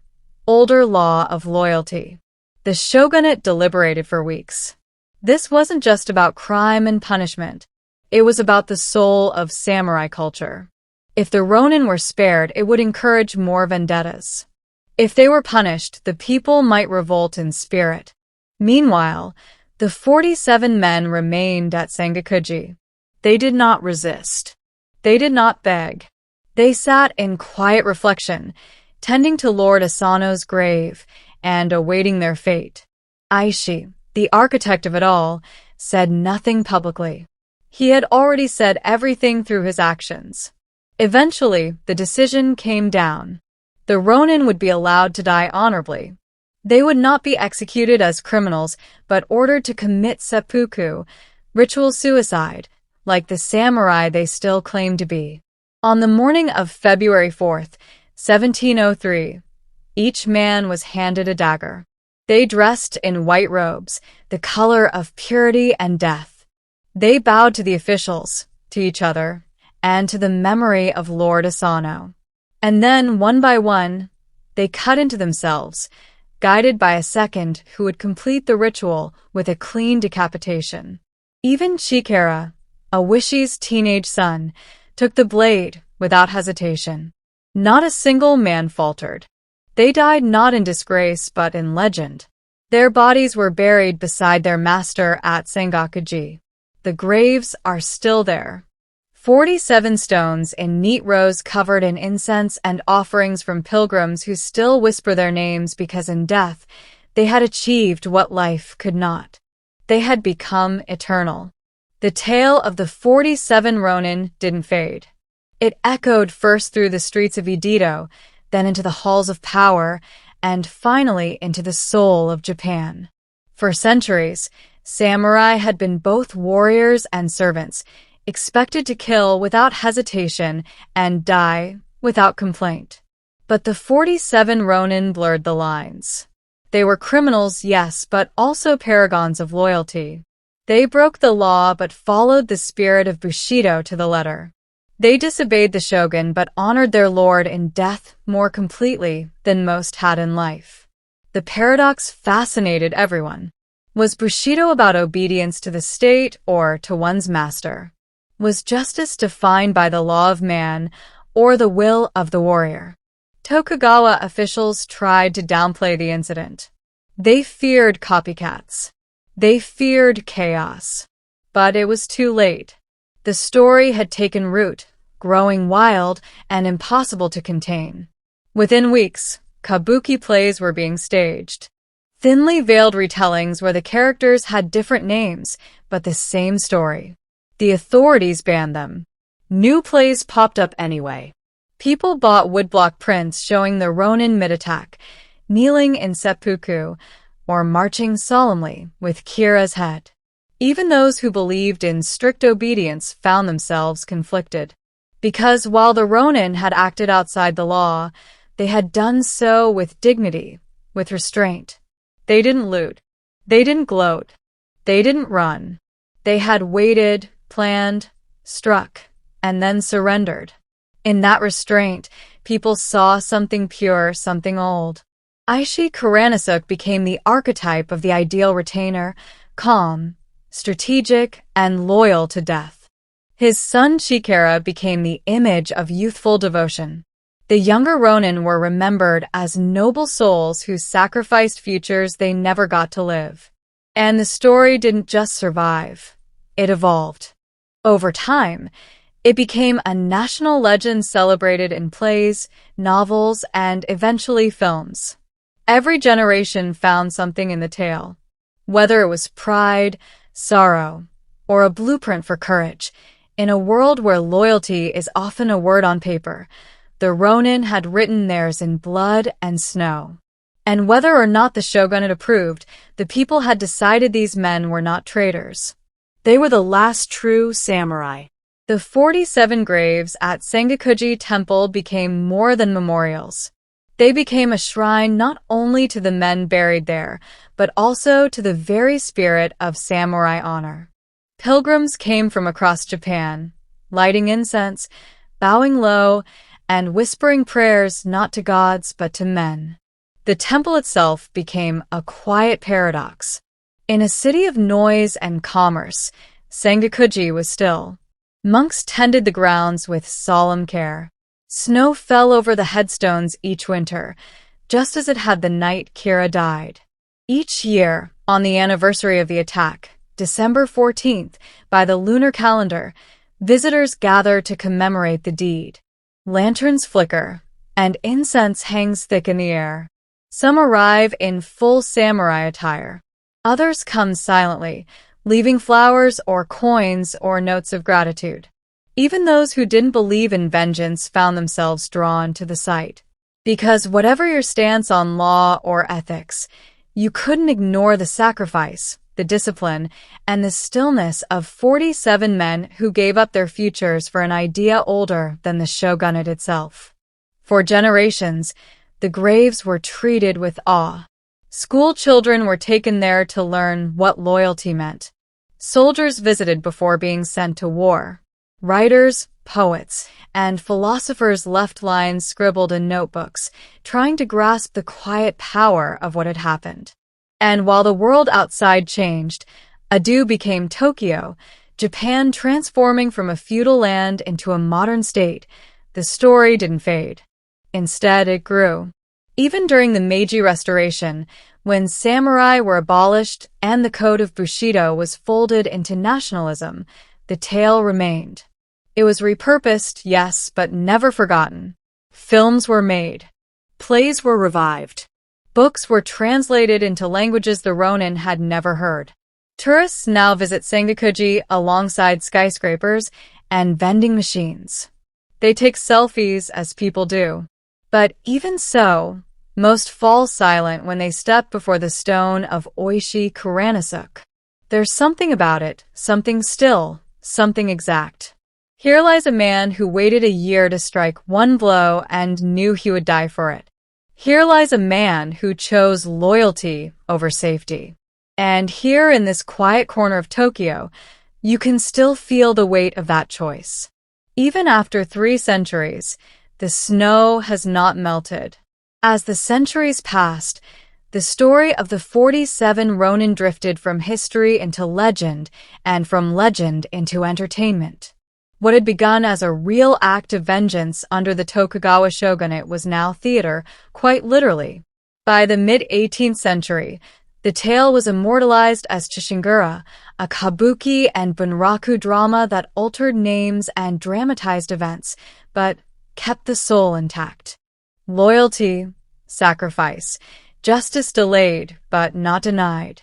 older law of loyalty. The shogunate deliberated for weeks. This wasn't just about crime and punishment. It was about the soul of samurai culture. If the Ronin were spared, it would encourage more vendettas. If they were punished, the people might revolt in spirit. Meanwhile, the 47 men remained at Sengakuji. They did not resist. They did not beg. They sat in quiet reflection, tending to Lord Asano's grave and awaiting their fate. Aishi, the architect of it all, said nothing publicly. He had already said everything through his actions. Eventually, the decision came down. The Ronin would be allowed to die honorably. They would not be executed as criminals, but ordered to commit seppuku, ritual suicide, like the samurai they still claimed to be. On the morning of February 4th, 1703, each man was handed a dagger. They dressed in white robes, the color of purity and death. They bowed to the officials, to each other, and to the memory of Lord Asano. And then, one by one, they cut into themselves, guided by a second who would complete the ritual with a clean decapitation. Even Chikara, Oishi's teenage son, took the blade without hesitation. Not a single man faltered. They died not in disgrace but in legend. Their bodies were buried beside their master at Sengakuji. The graves are still there. 47 stones in neat rows covered in incense and offerings from pilgrims who still whisper their names because in death they had achieved what life could not. They had become eternal. The tale of the 47 Ronin didn't fade. It echoed first through the streets of Idedo, then into the halls of power, and finally into the soul of Japan. For centuries, samurai had been both warriors and servants, expected to kill without hesitation and die without complaint. But the 47 Ronin blurred the lines. They were criminals, yes, but also paragons of loyalty. They broke the law but followed the spirit of Bushido to the letter. They disobeyed the shogun but honored their lord in death more completely than most had in life. The paradox fascinated everyone. Was Bushido about obedience to the state or to one's master? Was justice defined by the law of man or the will of the warrior? Tokugawa officials tried to downplay the incident. They feared copycats. They feared chaos. But it was too late. The story had taken root, growing wild and impossible to contain. Within weeks, kabuki plays were being staged. thinly veiled retellings where the characters had different names, but the same story. The authorities banned them. New plays popped up anyway. People bought woodblock prints showing the Ronin mid-attack, kneeling in seppuku, or marching solemnly with Kira's head. Even those who believed in strict obedience found themselves conflicted. Because while the Ronin had acted outside the law, they had done so with dignity, with restraint. They didn't loot. They didn't gloat. They didn't run. They had waited, planned, struck, and then surrendered. In that restraint, people saw something pure, something old. Aishi Kuranasuk became the archetype of the ideal retainer, calm, strategic, and loyal to death. His son Chikara became the image of youthful devotion. The younger Ronin were remembered as noble souls who sacrificed futures they never got to live. And the story didn't just survive, it evolved. Over time, it became a national legend celebrated in plays, novels, and eventually films. Every generation found something in the tale. Whether it was pride, sorrow, or a blueprint for courage, in a world where loyalty is often a word on paper, the Ronin had written theirs in blood and snow. And whether or not the shogunate approved, the people had decided these men were not traitors. They were the last true samurai. The 47 graves at Sengakuji Temple became more than memorials. They became a shrine not only to the men buried there, but also to the very spirit of samurai honor. Pilgrims came from across Japan, lighting incense, bowing low, and whispering prayers not to gods but to men. The temple itself became a quiet paradox. In a city of noise and commerce, Sengakuji was still. Monks tended the grounds with solemn care. Snow fell over the headstones each winter, just as it had the night Kira died. Each year, on the anniversary of the attack, December 14th, by the lunar calendar, visitors gather to commemorate the deed. Lanterns flicker, and incense hangs thick in the air. Some arrive in full samurai attire. Others come silently, leaving flowers or coins or notes of gratitude. Even those who didn't believe in vengeance found themselves drawn to the sight. Because whatever your stance on law or ethics, you couldn't ignore the sacrifice, the discipline, and the stillness of 47 men who gave up their futures for an idea older than the shogunate itself. For generations, the graves were treated with awe. School children were taken there to learn what loyalty meant. Soldiers visited before being sent to war. Writers, poets, and philosophers left lines scribbled in notebooks, trying to grasp the quiet power of what had happened. And while the world outside changed, Edo became Tokyo, Japan transforming from a feudal land into a modern state, the story didn't fade. Instead, it grew. Even during the Meiji Restoration, when samurai were abolished and the code of Bushido was folded into nationalism, the tale remained. It was repurposed, yes, but never forgotten. Films were made. Plays were revived. Books were translated into languages the Ronin had never heard. Tourists now visit Sengakuji alongside skyscrapers and vending machines. They take selfies as people do. But even so, most fall silent when they step before the stone of Oishi Kuranasuk. There's something about it, something still, something exact. Here lies a man who waited a year to strike one blow and knew he would die for it. Here lies a man who chose loyalty over safety. And here in this quiet corner of Tokyo, you can still feel the weight of that choice. Even after 3 centuries, the snow has not melted. As the centuries passed, the story of the 47 Ronin drifted from history into legend and from legend into entertainment. What had begun as a real act of vengeance under the Tokugawa shogunate was now theater, quite literally. By the mid-18th century, the tale was immortalized as Chishingura, a kabuki and bunraku drama that altered names and dramatized events, but kept the soul intact. Loyalty, sacrifice, Justice delayed, but not denied.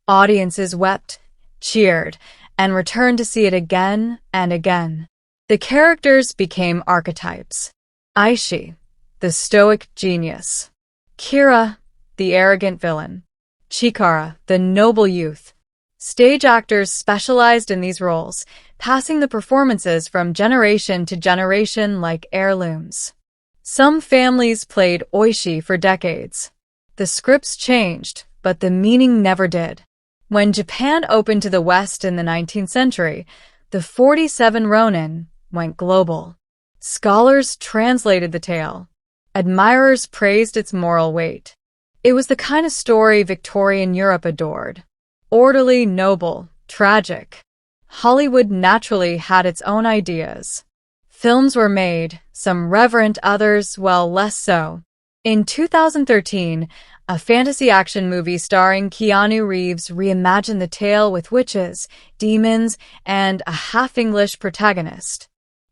Audiences wept, cheered, and returned to see it again and again. The characters became archetypes. Aishi, the stoic genius. Kira, the arrogant villain. Chikara, the noble youth. Stage actors specialized in these roles, passing the performances from generation to generation like heirlooms. Some families played Oishi for decades. The scripts changed, but the meaning never did. When Japan opened to the West in the 19th century, the 47 Ronin went global. Scholars translated the tale. Admirers praised its moral weight. It was the kind of story Victorian Europe adored. Orderly, noble, tragic. Hollywood naturally had its own ideas. Films were made, some reverent, others, well, less so. In 2013, a fantasy action movie starring Keanu Reeves reimagined the tale with witches, demons, and a half-English protagonist.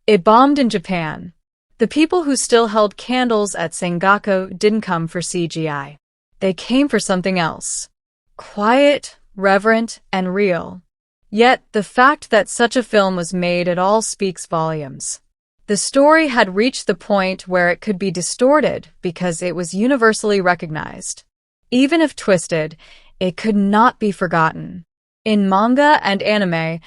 It bombed in Japan. The people who still held candles at Sengaku didn't come for CGI. They came for something else. Quiet, reverent, and real. Yet, the fact that such a film was made at all speaks volumes. The story had reached the point where it could be distorted because it was universally recognized. Even if twisted, it could not be forgotten. In manga and anime,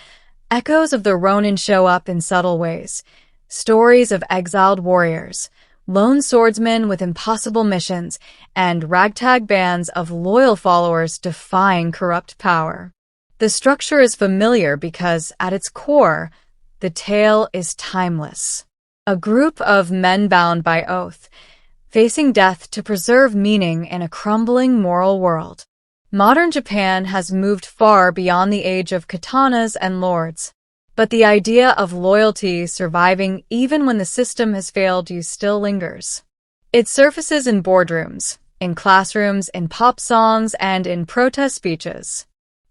echoes of the Ronin show up in subtle ways. Stories of exiled warriors, lone swordsmen with impossible missions, and ragtag bands of loyal followers defying corrupt power. The structure is familiar because, at its core, the tale is timeless. A group of men bound by oath, facing death to preserve meaning in a crumbling moral world. Modern Japan has moved far beyond the age of katanas and lords. But the idea of loyalty surviving even when the system has failed you still lingers. It surfaces in boardrooms, in classrooms, in pop songs, and in protest speeches.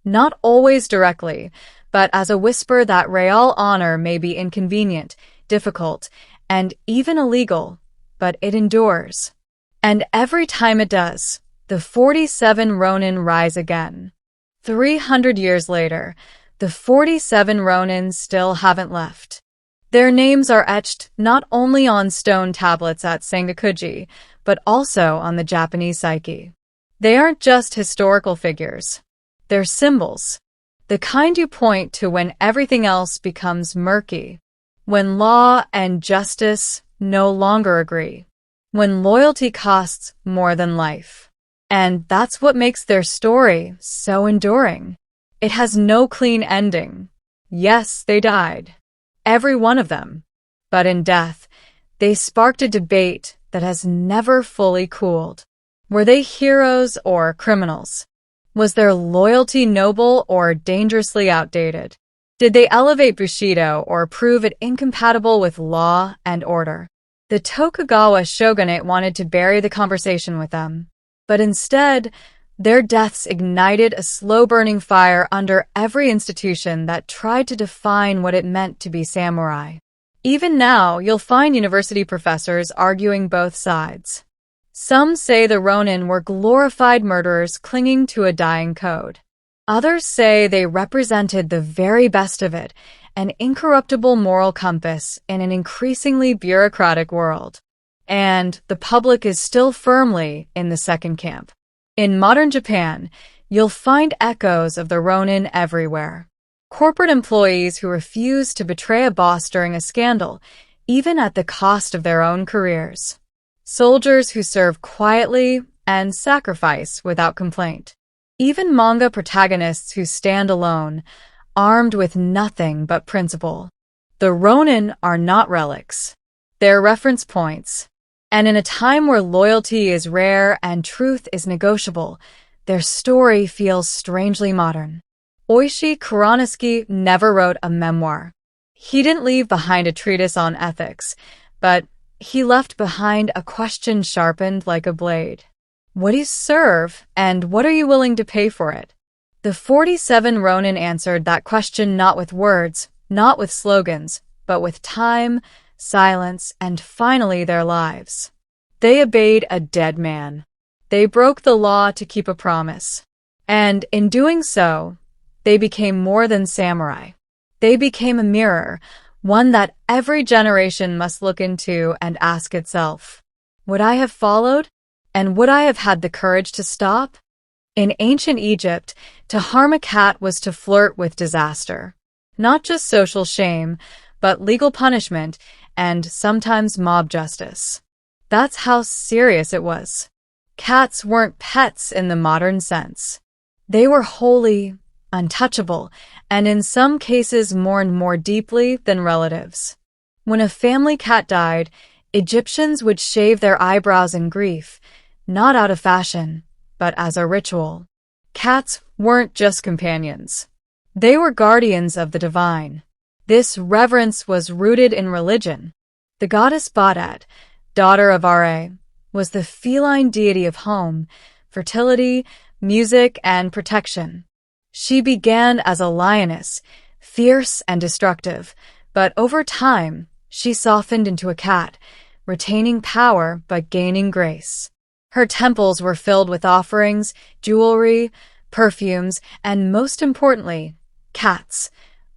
Not always directly, but as a whisper that real honor may be inconvenient, difficult, and even illegal, but it endures. And every time it does, the 47 Ronin rise again. 300 years later, the 47 Ronins still haven't left. Their names are etched not only on stone tablets at Sengakuji, but also on the Japanese psyche. They aren't just historical figures. They're symbols. The kind you point to when everything else becomes murky. When law and justice no longer agree. When loyalty costs more than life. And that's what makes their story so enduring. It has no clean ending. Yes, they died. Every one of them. But in death, they sparked a debate that has never fully cooled. Were they heroes or criminals? Was their loyalty noble or dangerously outdated? Did they elevate Bushido or prove it incompatible with law and order? The Tokugawa shogunate wanted to bury the conversation with them. But instead, their deaths ignited a slow-burning fire under every institution that tried to define what it meant to be samurai. Even now, you'll find university professors arguing both sides. Some say the Ronin were glorified murderers clinging to a dying code. Others say they represented the very best of it, an incorruptible moral compass in an increasingly bureaucratic world. And the public is still firmly in the second camp. In modern Japan, you'll find echoes of the Ronin everywhere. Corporate employees who refuse to betray a boss during a scandal, even at the cost of their own careers. Soldiers who serve quietly and sacrifice without complaint. Even manga protagonists who stand alone, armed with nothing but principle. The Ronin are not relics. They're reference points. And in a time where loyalty is rare and truth is negotiable, their story feels strangely modern. Oishi Kuranosuke never wrote a memoir. He didn't leave behind a treatise on ethics, but he left behind a question sharpened like a blade. What do you serve, and what are you willing to pay for it? The 47 Ronin answered that question not with words, not with slogans, but with time, silence, and finally their lives. They obeyed a dead man. They broke the law to keep a promise. And in doing so, they became more than samurai. They became a mirror, one that every generation must look into and ask itself, would I have followed? And would I have had the courage to stop? In ancient Egypt, to harm a cat was to flirt with disaster. Not just social shame, but legal punishment and sometimes mob justice. That's how serious it was. Cats weren't pets in the modern sense. They were holy, untouchable, and in some cases mourned more deeply than relatives. When a family cat died, Egyptians would shave their eyebrows in grief, not out of fashion, but as a ritual. Cats weren't just companions. They were guardians of the divine. This reverence was rooted in religion. The goddess Badet, daughter of Ra, was the feline deity of home, fertility, music, and protection. She began as a lioness, fierce and destructive, but over time, she softened into a cat, retaining power but gaining grace. Her temples were filled with offerings, jewelry, perfumes, and most importantly, cats.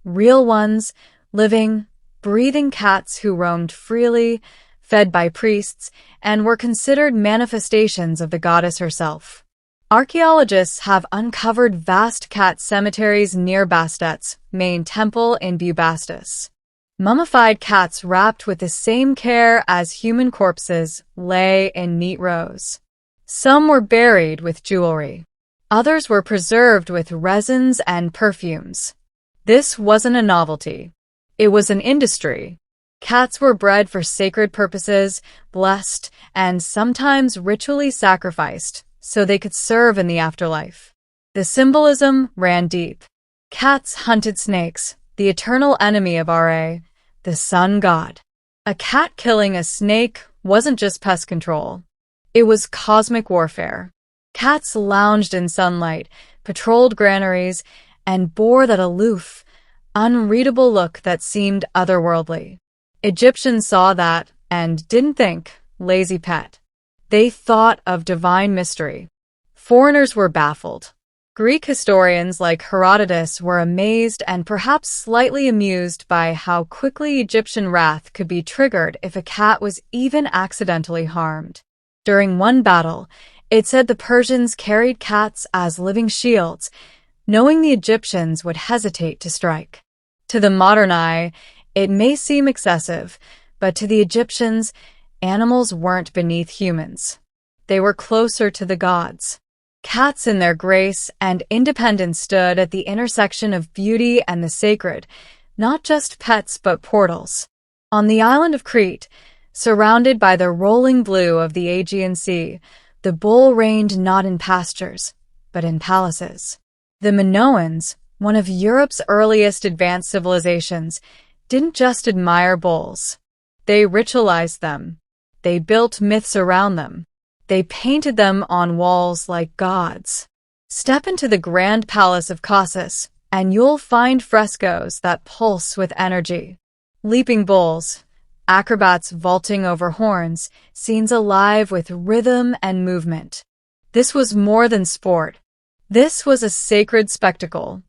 Real ones, living, breathing cats who roamed freely, fed by priests, and were considered manifestations of the goddess herself. Archaeologists have uncovered vast cat cemeteries near Bastet's main temple in Bubastis. Mummified cats wrapped with the same care as human corpses lay in neat rows. Some were buried with jewelry. Others were preserved with resins and perfumes. This wasn't a novelty. It was an industry. Cats were bred for sacred purposes, blessed, and sometimes ritually sacrificed so they could serve in the afterlife. The symbolism ran deep. Cats hunted snakes, the eternal enemy of Ra, the sun god. A cat killing a snake wasn't just pest control. It was cosmic warfare. Cats lounged in sunlight, patrolled granaries, and bore that aloof, unreadable look that seemed otherworldly. Egyptians saw that and didn't think, lazy pet. They thought of divine mystery. Foreigners were baffled. Greek historians like Herodotus were amazed and perhaps slightly amused by how quickly Egyptian wrath could be triggered if a cat was even accidentally harmed. During one battle, it said the Persians carried cats as living shields, knowing the Egyptians would hesitate to strike. To the modern eye, it may seem excessive, but to the Egyptians, animals weren't beneath humans. They were closer to the gods. Cats in their grace and independence stood at the intersection of beauty and the sacred, not just pets but portals. On the island of Crete, surrounded by the rolling blue of the Aegean Sea, the bull reigned not in pastures, but in palaces. The Minoans, one of Europe's earliest advanced civilizations, didn't just admire bulls. They ritualized them. They built myths around them. They painted them on walls like gods. Step into the grand palace of Caucasus, and you'll find frescoes that pulse with energy. Leaping bulls, acrobats vaulting over horns, scenes alive with rhythm and movement. This was more than sport. This was a sacred spectacle.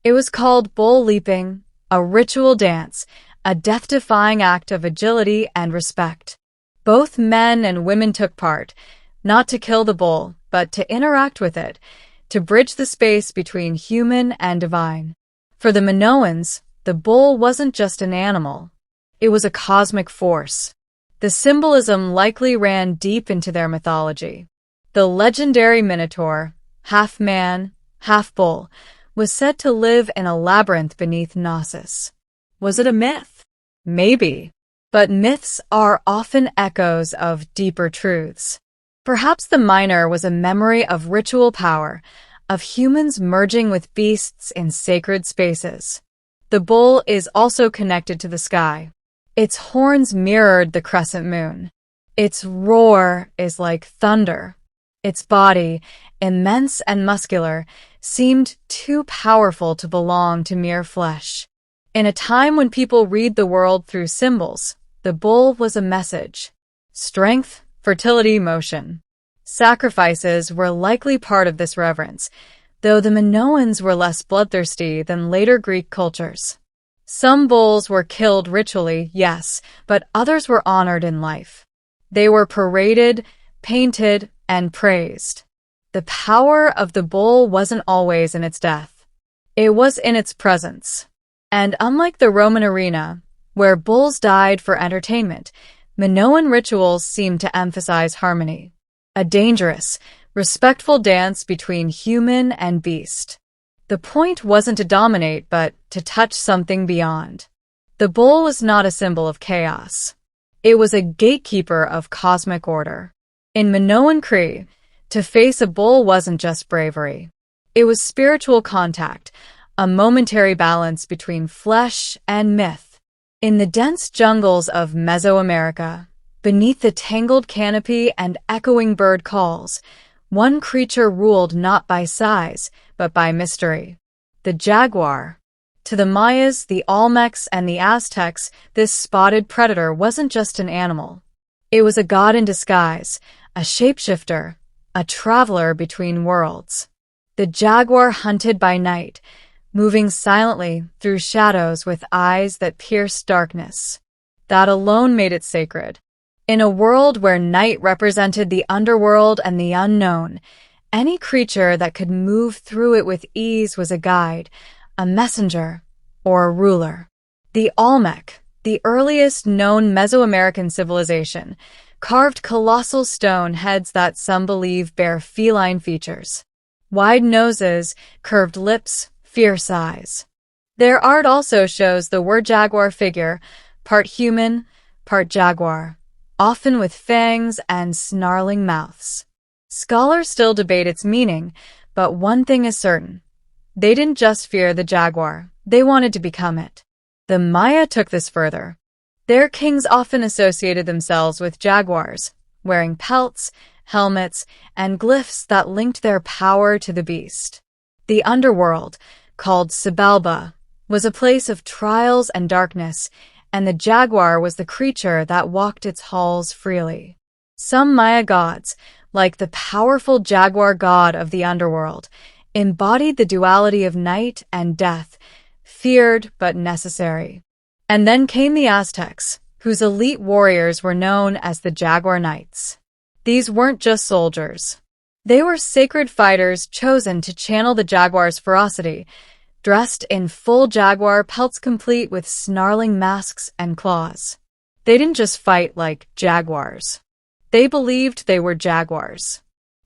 It was called bull leaping, a ritual dance, a death-defying act of agility and respect. Both men and women took part, not to kill the bull, but to interact with it, to bridge the space between human and divine. For the Minoans, the bull wasn't just an animal. It was a cosmic force. The symbolism likely ran deep into their mythology. The legendary Minotaur, half man, half bull, was said to live in a labyrinth beneath Knossos. Was it a myth? Maybe. But myths are often echoes of deeper truths. Perhaps the Minotaur was a memory of ritual power, of humans merging with beasts in sacred spaces. The bull is also connected to the sky. Its horns mirrored the crescent moon. Its roar is like thunder. Its body, immense and muscular, seemed too powerful to belong to mere flesh. In a time when people read the world through symbols, the bull was a message. Strength, fertility, motion. Sacrifices were likely part of this reverence, though the Minoans were less bloodthirsty than later Greek cultures. Some bulls were killed ritually, yes, but others were honored in life. They were paraded, painted, and praised. The power of the bull wasn't always in its death. It was in its presence. And unlike the Roman arena, where bulls died for entertainment, Minoan rituals seemed to emphasize harmony. A dangerous, respectful dance between human and beast. The point wasn't to dominate, but to touch something beyond. The bull was not a symbol of chaos. It was a gatekeeper of cosmic order. In Minoan Cree, to face a bull wasn't just bravery. It was spiritual contact, a momentary balance between flesh and myth. In the dense jungles of Mesoamerica, beneath the tangled canopy and echoing bird calls, one creature ruled not by size, but by mystery. The jaguar. To the Mayas, the Olmecs, and the Aztecs, this spotted predator wasn't just an animal. It was a god in disguise, a shapeshifter, a traveler between worlds. The jaguar hunted by night, moving silently through shadows with eyes that pierced darkness. That alone made it sacred. In a world where night represented the underworld and the unknown, any creature that could move through it with ease was a guide, a messenger, or a ruler. The Olmec, the earliest known Mesoamerican civilization, carved colossal stone heads that some believe bear feline features. Wide noses, curved lips, fierce eyes. Their art also shows the word jaguar figure, part human, part jaguar, often with fangs and snarling mouths. Scholars still debate its meaning, but one thing is certain. They didn't just fear the jaguar, they wanted to become it. The Maya took this further. Their kings often associated themselves with jaguars, wearing pelts, helmets, and glyphs that linked their power to the beast. The underworld, called Xibalba, was a place of trials and darkness, and the jaguar was the creature that walked its halls freely. Some Maya gods, like the powerful jaguar god of the underworld, embodied the duality of night and death, feared but necessary. And then came the Aztecs, whose elite warriors were known as the Jaguar Knights. These weren't just soldiers. They were sacred fighters chosen to channel the jaguar's ferocity, dressed in full jaguar pelts complete with snarling masks and claws. They didn't just fight like jaguars. They believed they were jaguars.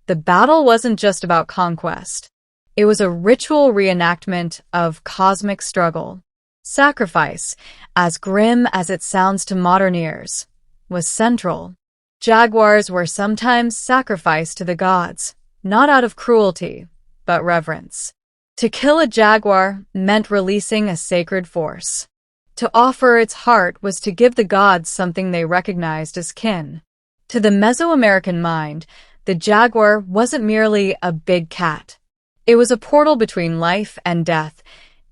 The battle wasn't just about conquest. It was a ritual reenactment of cosmic struggle. Sacrifice, as grim as it sounds to modern ears, was central. Jaguars were sometimes sacrificed to the gods, not out of cruelty, but reverence. To kill a jaguar meant releasing a sacred force. To offer its heart was to give the gods something they recognized as kin. To the Mesoamerican mind, the jaguar wasn't merely a big cat. It was a portal between life and death,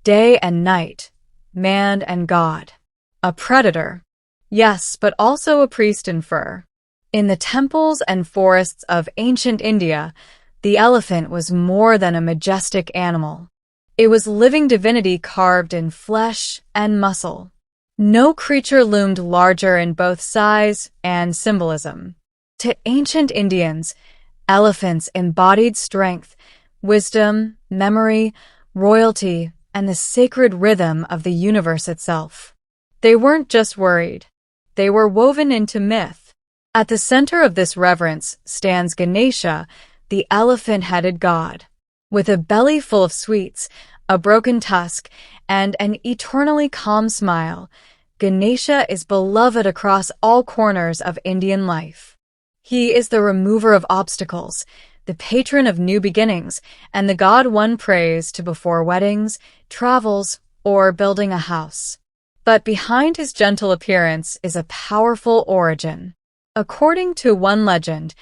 day and night, man and god. A predator, yes, but also a priest in fur. In the temples and forests of ancient India, the elephant was more than a majestic animal. It was living divinity carved in flesh and muscle. No creature loomed larger in both size and symbolism. To ancient Indians, elephants embodied strength, wisdom, memory, royalty, and the sacred rhythm of the universe itself. They weren't just worried. They were woven into myth. At the center of this reverence stands Ganesha, the elephant-headed god. With a belly full of sweets, a broken tusk, and an eternally calm smile, Ganesha is beloved across all corners of Indian life. He is the remover of obstacles, the patron of new beginnings, and the god one prays to before weddings, travels, or building a house. But behind his gentle appearance is a powerful origin. According to one legend,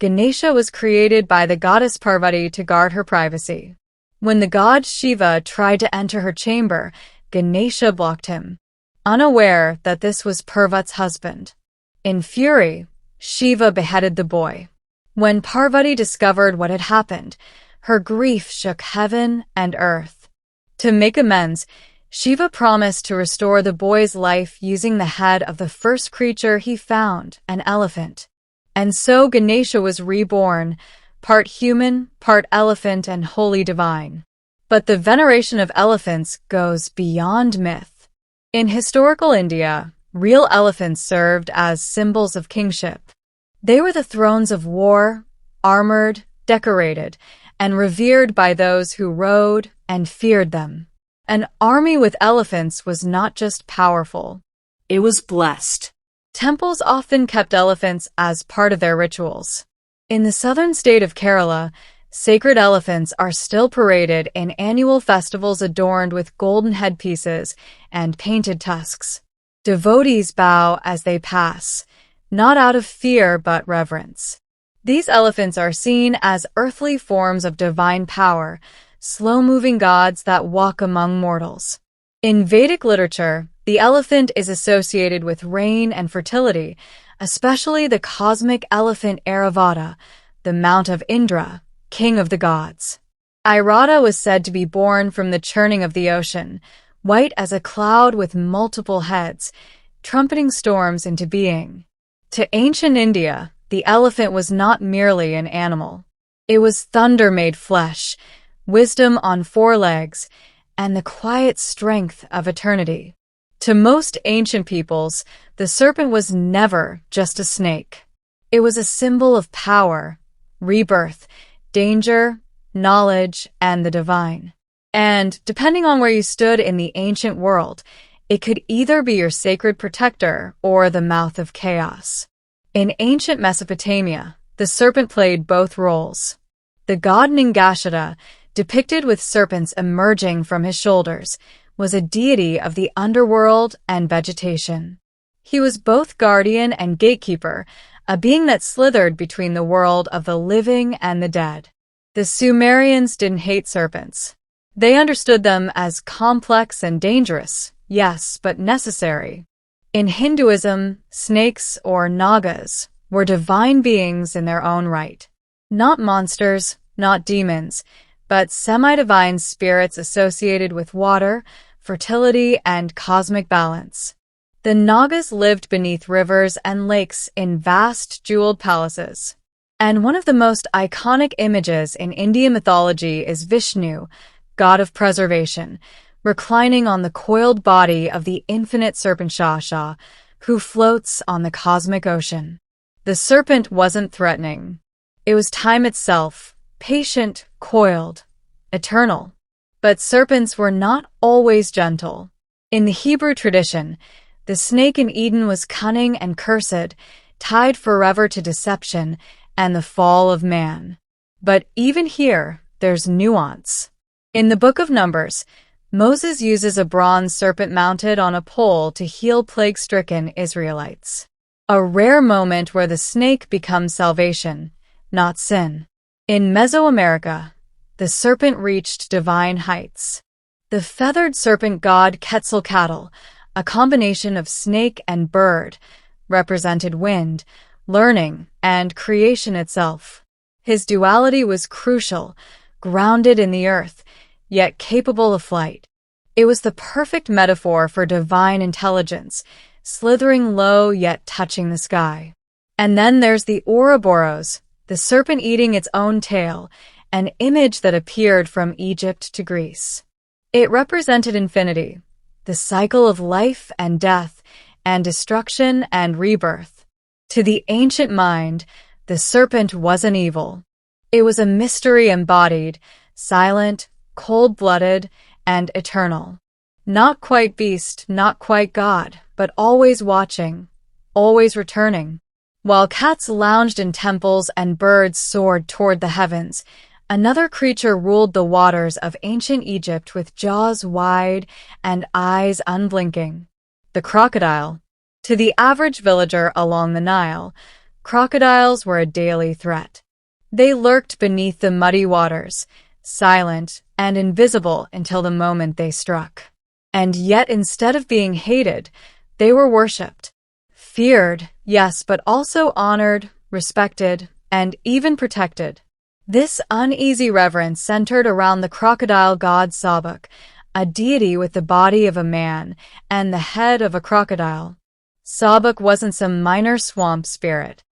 Ganesha was created by the goddess Parvati to guard her privacy. When the god Shiva tried to enter her chamber, Ganesha blocked him, unaware that this was Parvati's husband. In fury, Shiva beheaded the boy. When Parvati discovered what had happened, her grief shook heaven and earth. To make amends, Shiva promised to restore the boy's life using the head of the first creature he found, an elephant. And so Ganesha was reborn, part human, part elephant, and wholly divine. But the veneration of elephants goes beyond myth. In historical India, real elephants served as symbols of kingship. They were the thrones of war, armored, decorated, and revered by those who rode and feared them. An army with elephants was not just powerful. It was blessed. Temples often kept elephants as part of their rituals. In the southern state of Kerala, sacred elephants are still paraded in annual festivals adorned with golden headpieces and painted tusks. Devotees bow as they pass, not out of fear but reverence. These elephants are seen as earthly forms of divine power, slow-moving gods that walk among mortals. In Vedic literature, the elephant is associated with rain and fertility, especially the cosmic elephant Airavata, the mount of Indra, king of the gods. Airata was said to be born from the churning of the ocean, white as a cloud with multiple heads, trumpeting storms into being. To ancient India, the elephant was not merely an animal. It was thunder made flesh, wisdom on 4 legs, and the quiet strength of eternity. To most ancient peoples, the serpent was never just a snake. It was a symbol of power, rebirth, danger, knowledge, and the divine. And, depending on where you stood in the ancient world, it could either be your sacred protector or the mouth of chaos. In ancient Mesopotamia, the serpent played both roles. The god Ningashita, depicted with serpents emerging from his shoulders, was a deity of the underworld and vegetation. He was both guardian and gatekeeper, a being that slithered between the world of the living and the dead. The Sumerians didn't hate serpents. They understood them as complex and dangerous, yes, but necessary. In Hinduism, snakes, or nagas, were divine beings in their own right. Not monsters, not demons, but semi-divine spirits associated with water, fertility, and cosmic balance. The nagas lived beneath rivers and lakes in vast jeweled palaces. And one of the most iconic images in Indian mythology is Vishnu, god of preservation, reclining on the coiled body of the infinite serpent Shasha, who floats on the cosmic ocean. The serpent wasn't threatening. It was time itself, patient, coiled, eternal. But serpents were not always gentle. In the Hebrew tradition, the snake in Eden was cunning and cursed, tied forever to deception and the fall of man. But even here, there's nuance. In the Book of Numbers, Moses uses a bronze serpent mounted on a pole to heal plague-stricken Israelites. A rare moment where the snake becomes salvation, not sin. In Mesoamerica, the serpent reached divine heights. The feathered serpent god Quetzalcoatl, a combination of snake and bird, represented wind, learning, and creation itself. His duality was crucial, grounded in the earth, yet capable of flight. It was the perfect metaphor for divine intelligence, slithering low yet touching the sky. And then there's the Ouroboros, the serpent eating its own tail, an image that appeared from Egypt to Greece. It represented infinity, the cycle of life and death, and destruction and rebirth. To the ancient mind, the serpent wasn't evil. It was a mystery embodied, silent, cold-blooded, and eternal. Not quite beast, not quite God, but always watching, always returning. While cats lounged in temples and birds soared toward the heavens, another creature ruled the waters of ancient Egypt with jaws wide and eyes unblinking. The crocodile. To the average villager along the Nile, crocodiles were a daily threat. They lurked beneath the muddy waters, silent and invisible until the moment they struck. And yet, instead of being hated, they were worshipped. Feared, yes, but also honored, respected, and even protected. This uneasy reverence centered around the crocodile god Sabak, a deity with the body of a man and the head of a crocodile. Sabak wasn't some minor swamp spirit.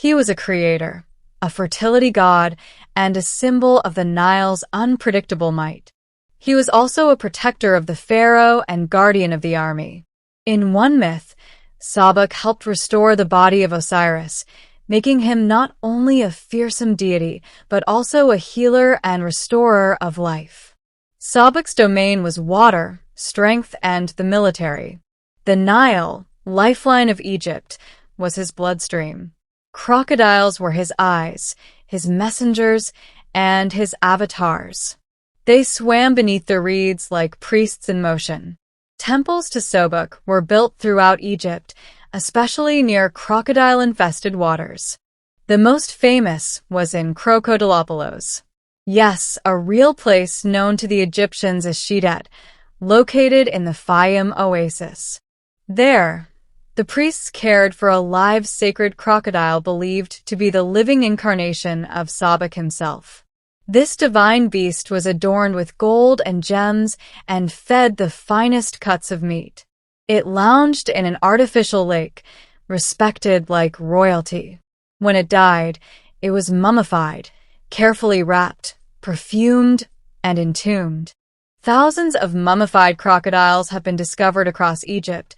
He was a creator, a fertility god, and a symbol of the Nile's unpredictable might. He was also a protector of the pharaoh and guardian of the army. In one myth, Sabak helped restore the body of Osiris, making him not only a fearsome deity, but also a healer and restorer of life. Sabak's domain was water, strength, and the military. The Nile, lifeline of Egypt, was his bloodstream. Crocodiles were his eyes, his messengers, and his avatars. They swam beneath the reeds like priests in motion. Temples to Sobek were built throughout Egypt, especially near crocodile-infested waters. The most famous was in Crocodilopolis. Yes, a real place known to the Egyptians as Shedet, located in the Fayum oasis. There, the priests cared for a live sacred crocodile believed to be the living incarnation of Sabak himself. This divine beast was adorned with gold and gems and fed the finest cuts of meat. It lounged in an artificial lake, respected like royalty. When it died, it was mummified, carefully wrapped, perfumed, and entombed. Thousands of mummified crocodiles have been discovered across Egypt,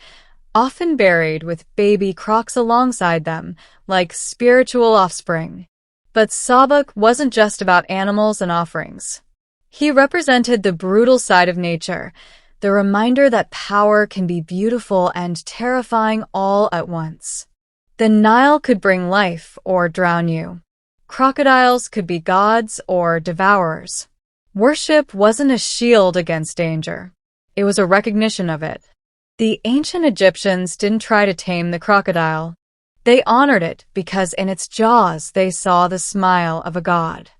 often buried with baby crocs alongside them, like spiritual offspring. But Sabak wasn't just about animals and offerings. He represented the brutal side of nature, the reminder that power can be beautiful and terrifying all at once. The Nile could bring life or drown you. Crocodiles could be gods or devourers. Worship wasn't a shield against danger. It was a recognition of it. The ancient Egyptians didn't try to tame the crocodile. They honored it because in its jaws they saw the smile of a god.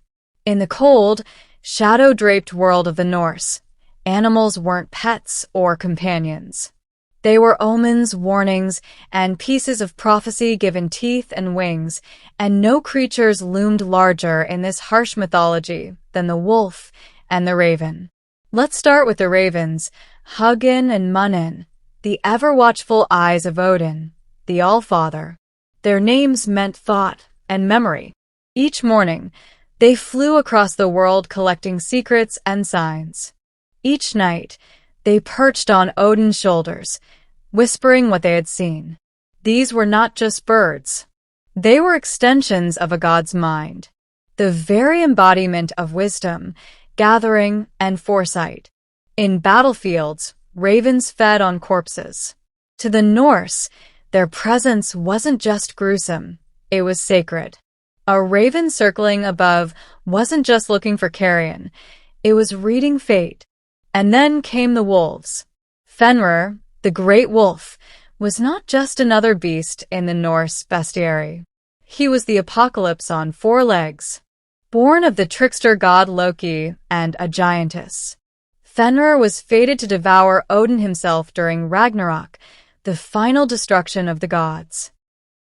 In the cold, shadow-draped world of the Norse, animals weren't pets or companions. They were omens, warnings, and pieces of prophecy given teeth and wings, and no creatures loomed larger in this harsh mythology than the wolf and the raven. Let's start with the ravens, Hugin and Munin, the ever-watchful eyes of Odin, the Allfather. Their names meant thought and memory. Each morning, they flew across the world collecting secrets and signs. Each night, they perched on Odin's shoulders, whispering what they had seen. These were not just birds. They were extensions of a god's mind, the very embodiment of wisdom, gathering, and foresight. In battlefields, ravens fed on corpses. To the Norse, their presence wasn't just gruesome, it was sacred. A raven circling above wasn't just looking for carrion, it was reading fate. And then came the wolves. Fenrir, the great wolf, was not just another beast in the Norse bestiary. He was the apocalypse on 4 legs. Born of the trickster god Loki and a giantess, Fenrir was fated to devour Odin himself during Ragnarok, the final destruction of the gods.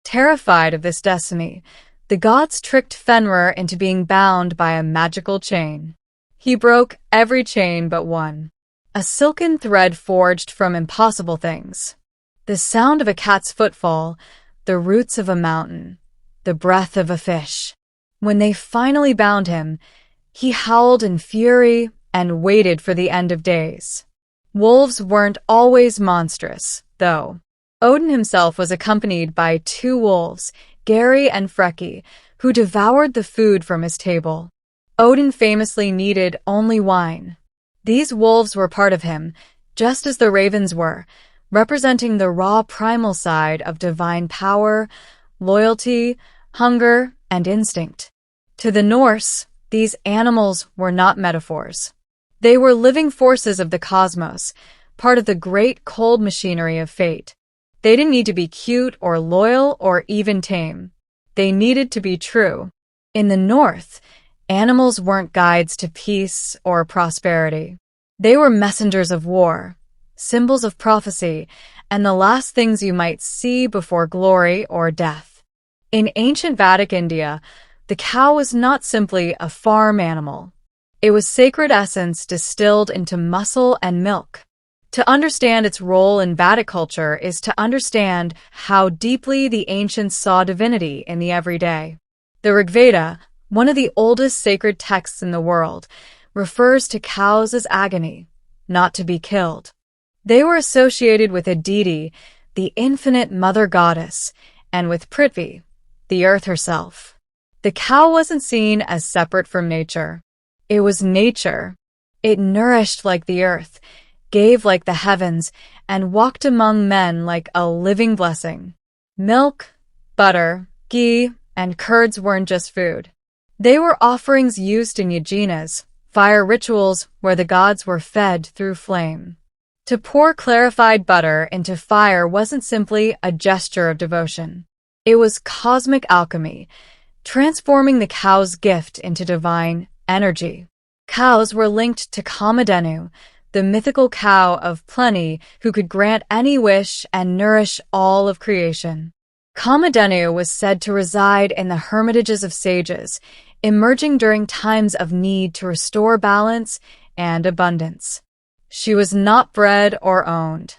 Terrified of this destiny, the gods tricked Fenrir into being bound by a magical chain. He broke every chain but one, a silken thread forged from impossible things. The sound of a cat's footfall, the roots of a mountain, the breath of a fish. When they finally bound him, he howled in fury and waited for the end of days. Wolves weren't always monstrous, though. Odin himself was accompanied by 2 wolves, Geri and Freki, who devoured the food from his table. Odin famously needed only wine. These wolves were part of him, just as the ravens were, representing the raw primal side of divine power, loyalty, hunger, and instinct. To the Norse, these animals were not metaphors. They were living forces of the cosmos, part of the great cold machinery of fate. They didn't need to be cute or loyal or even tame. They needed to be true. In the North, animals weren't guides to peace or prosperity. They were messengers of war, symbols of prophecy, and the last things you might see before glory or death. In ancient Vedic India, The cow was not simply a farm animal. It was sacred essence distilled into muscle and milk. To understand its role in Vedic culture is to understand how deeply the ancients saw divinity in the everyday. The Rig Veda, one of the oldest sacred texts in the world, refers to cows as agony, not to be killed. They were associated with Aditi, the infinite mother goddess, and with Prithvi, the earth herself. The cow wasn't seen as separate from nature. It was nature. It nourished like the earth, gave like the heavens, and walked among men like a living blessing. Milk, butter, ghee, and curds weren't just food. They were offerings used in yajinas, fire rituals where the gods were fed through flame. To pour clarified butter into fire wasn't simply a gesture of devotion. It was cosmic alchemy, transforming the cow's gift into divine energy. Cows were linked to Kamadhenu, the mythical cow of plenty who could grant any wish and nourish all of creation. Kamadhenu was said to reside in the hermitages of sages, emerging during times of need to restore balance and abundance. She was not bred or owned.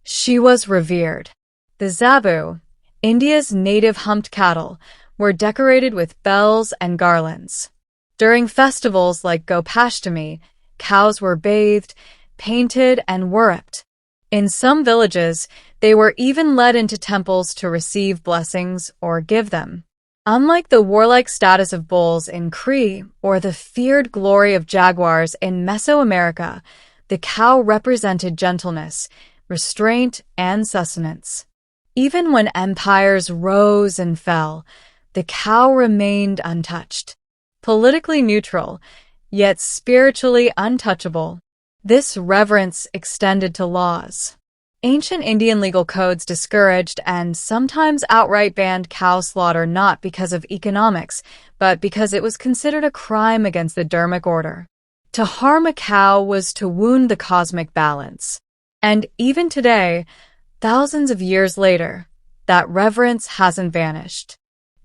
She was revered. The Zebu, India's native humped cattle, were decorated with bells and garlands. During festivals like Gopashtami, cows were bathed, painted, and worshipped. In some villages, they were even led into temples to receive blessings or give them. Unlike the warlike status of bulls in Cree or the feared glory of jaguars in Mesoamerica, the cow represented gentleness, restraint, and sustenance. Even when empires rose and fell, the cow remained untouched. Politically neutral, yet spiritually untouchable. This reverence extended to laws. Ancient Indian legal codes discouraged and sometimes outright banned cow slaughter not because of economics, but because it was considered a crime against the dharmic order. To harm a cow was to wound the cosmic balance. And even today, thousands of years later, that reverence hasn't vanished.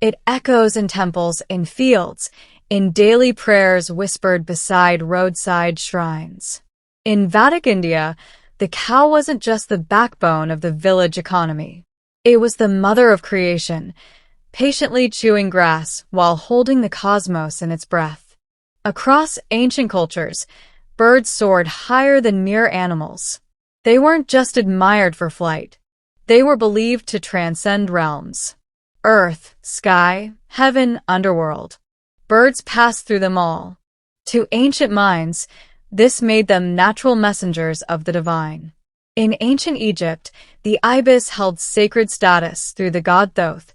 It echoes in temples, in fields, in daily prayers whispered beside roadside shrines. In Vedic India, the cow wasn't just the backbone of the village economy. It was the mother of creation, patiently chewing grass while holding the cosmos in its breath. Across ancient cultures, birds soared higher than mere animals. They weren't just admired for flight. They were believed to transcend realms. Earth, sky, heaven, underworld. Birds passed through them all. To ancient minds, this made them natural messengers of the divine. In ancient Egypt, the ibis held sacred status through the god Thoth,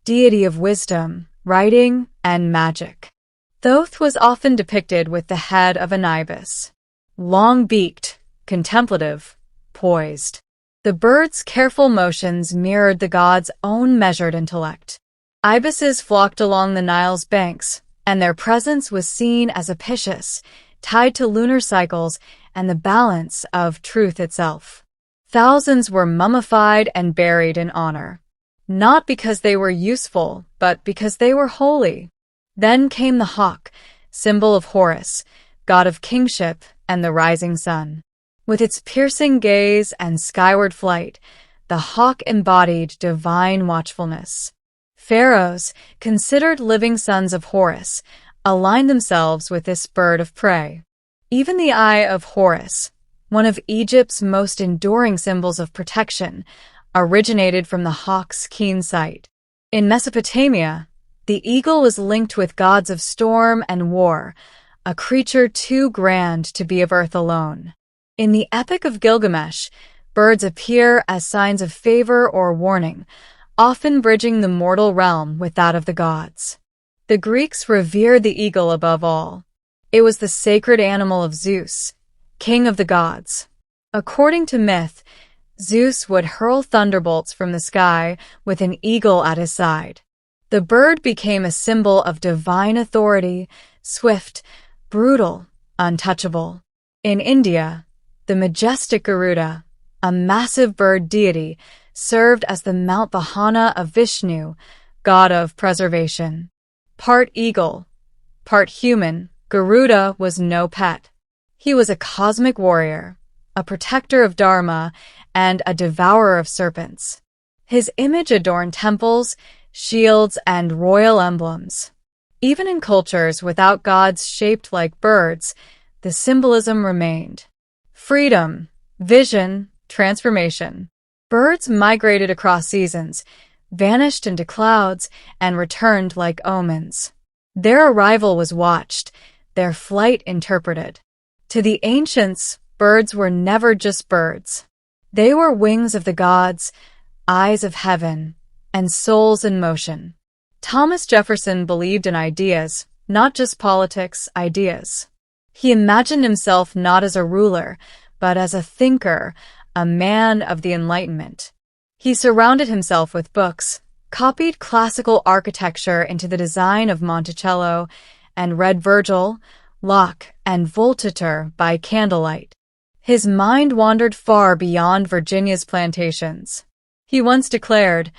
deity of wisdom, writing, and magic. Thoth was often depicted with the head of an ibis, long-beaked, contemplative, poised. The bird's careful motions mirrored the god's own measured intellect. Ibises flocked along the Nile's banks, and their presence was seen as auspicious, tied to lunar cycles and the balance of truth itself. Thousands were mummified and buried in honor, not because they were useful, but because they were holy. Then came the hawk, symbol of Horus, god of kingship and the rising sun. With its piercing gaze and skyward flight, the hawk embodied divine watchfulness. Pharaohs, considered living sons of Horus, aligned themselves with this bird of prey. Even the eye of Horus, one of Egypt's most enduring symbols of protection, originated from the hawk's keen sight. In Mesopotamia, the eagle was linked with gods of storm and war, a creature too grand to be of earth alone. In the Epic of Gilgamesh, birds appear as signs of favor or warning, often bridging the mortal realm with that of the gods. The Greeks revered the eagle above all. It was the sacred animal of Zeus, king of the gods. According to myth, Zeus would hurl thunderbolts from the sky with an eagle at his side. The bird became a symbol of divine authority, swift, brutal, untouchable. In India, the majestic Garuda, a massive bird deity, served as the Mount Vahana of Vishnu, god of preservation. Part eagle, part human, Garuda was no pet. He was a cosmic warrior, a protector of Dharma, and a devourer of serpents. His image adorned temples, shields, and royal emblems. Even in cultures without gods shaped like birds, the symbolism remained. Freedom, vision, transformation. Birds migrated across seasons, vanished into clouds, and returned like omens. Their arrival was watched, their flight interpreted. To the ancients, birds were never just birds. They were wings of the gods, eyes of heaven, and souls in motion. Thomas Jefferson believed in ideas, not just politics, ideas. He imagined himself not as a ruler, but as a thinker, a man of the Enlightenment. He surrounded himself with books, copied classical architecture into the design of Monticello, and read Virgil, Locke, and Voltaire by candlelight. His mind wandered far beyond Virginia's plantations. He once declared,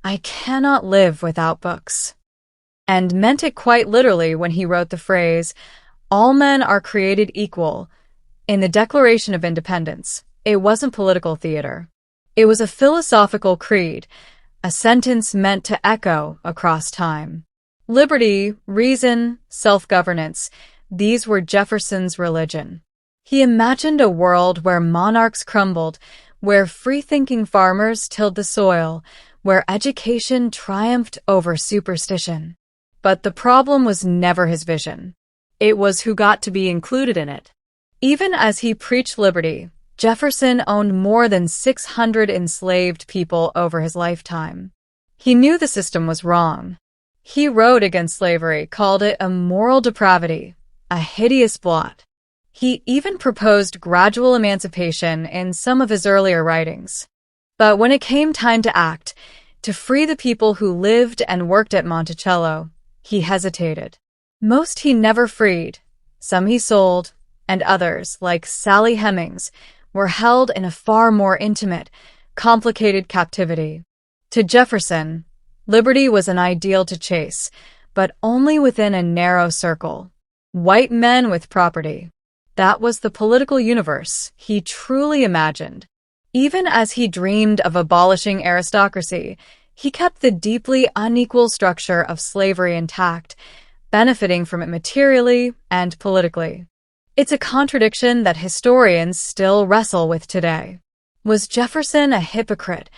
"I cannot live without books," and meant it quite literally when he wrote the phrase, "All men are created equal." In the Declaration of Independence, it wasn't political theater. It was a philosophical creed, a sentence meant to echo across time. Liberty, reason, self-governance, these were Jefferson's religion. He imagined a world where monarchs crumbled, where free-thinking farmers tilled the soil, where education triumphed over superstition. But the problem was never his vision. It was who got to be included in it. Even as he preached liberty, Jefferson owned more than 600 enslaved people over his lifetime. He knew the system was wrong. He wrote against slavery, called it a moral depravity, a hideous blot. He even proposed gradual emancipation in some of his earlier writings. But when it came time to act, to free the people who lived and worked at Monticello, he hesitated. Most he never freed, some he sold, and others, like Sally Hemings, were held in a far more intimate, complicated captivity. To Jefferson, liberty was an ideal to chase, but only within a narrow circle. White men with property. That was the political universe he truly imagined. Even as he dreamed of abolishing aristocracy, he kept the deeply unequal structure of slavery intact, benefiting from it materially and politically. It's a contradiction that historians still wrestle with today. Was Jefferson a hypocrite,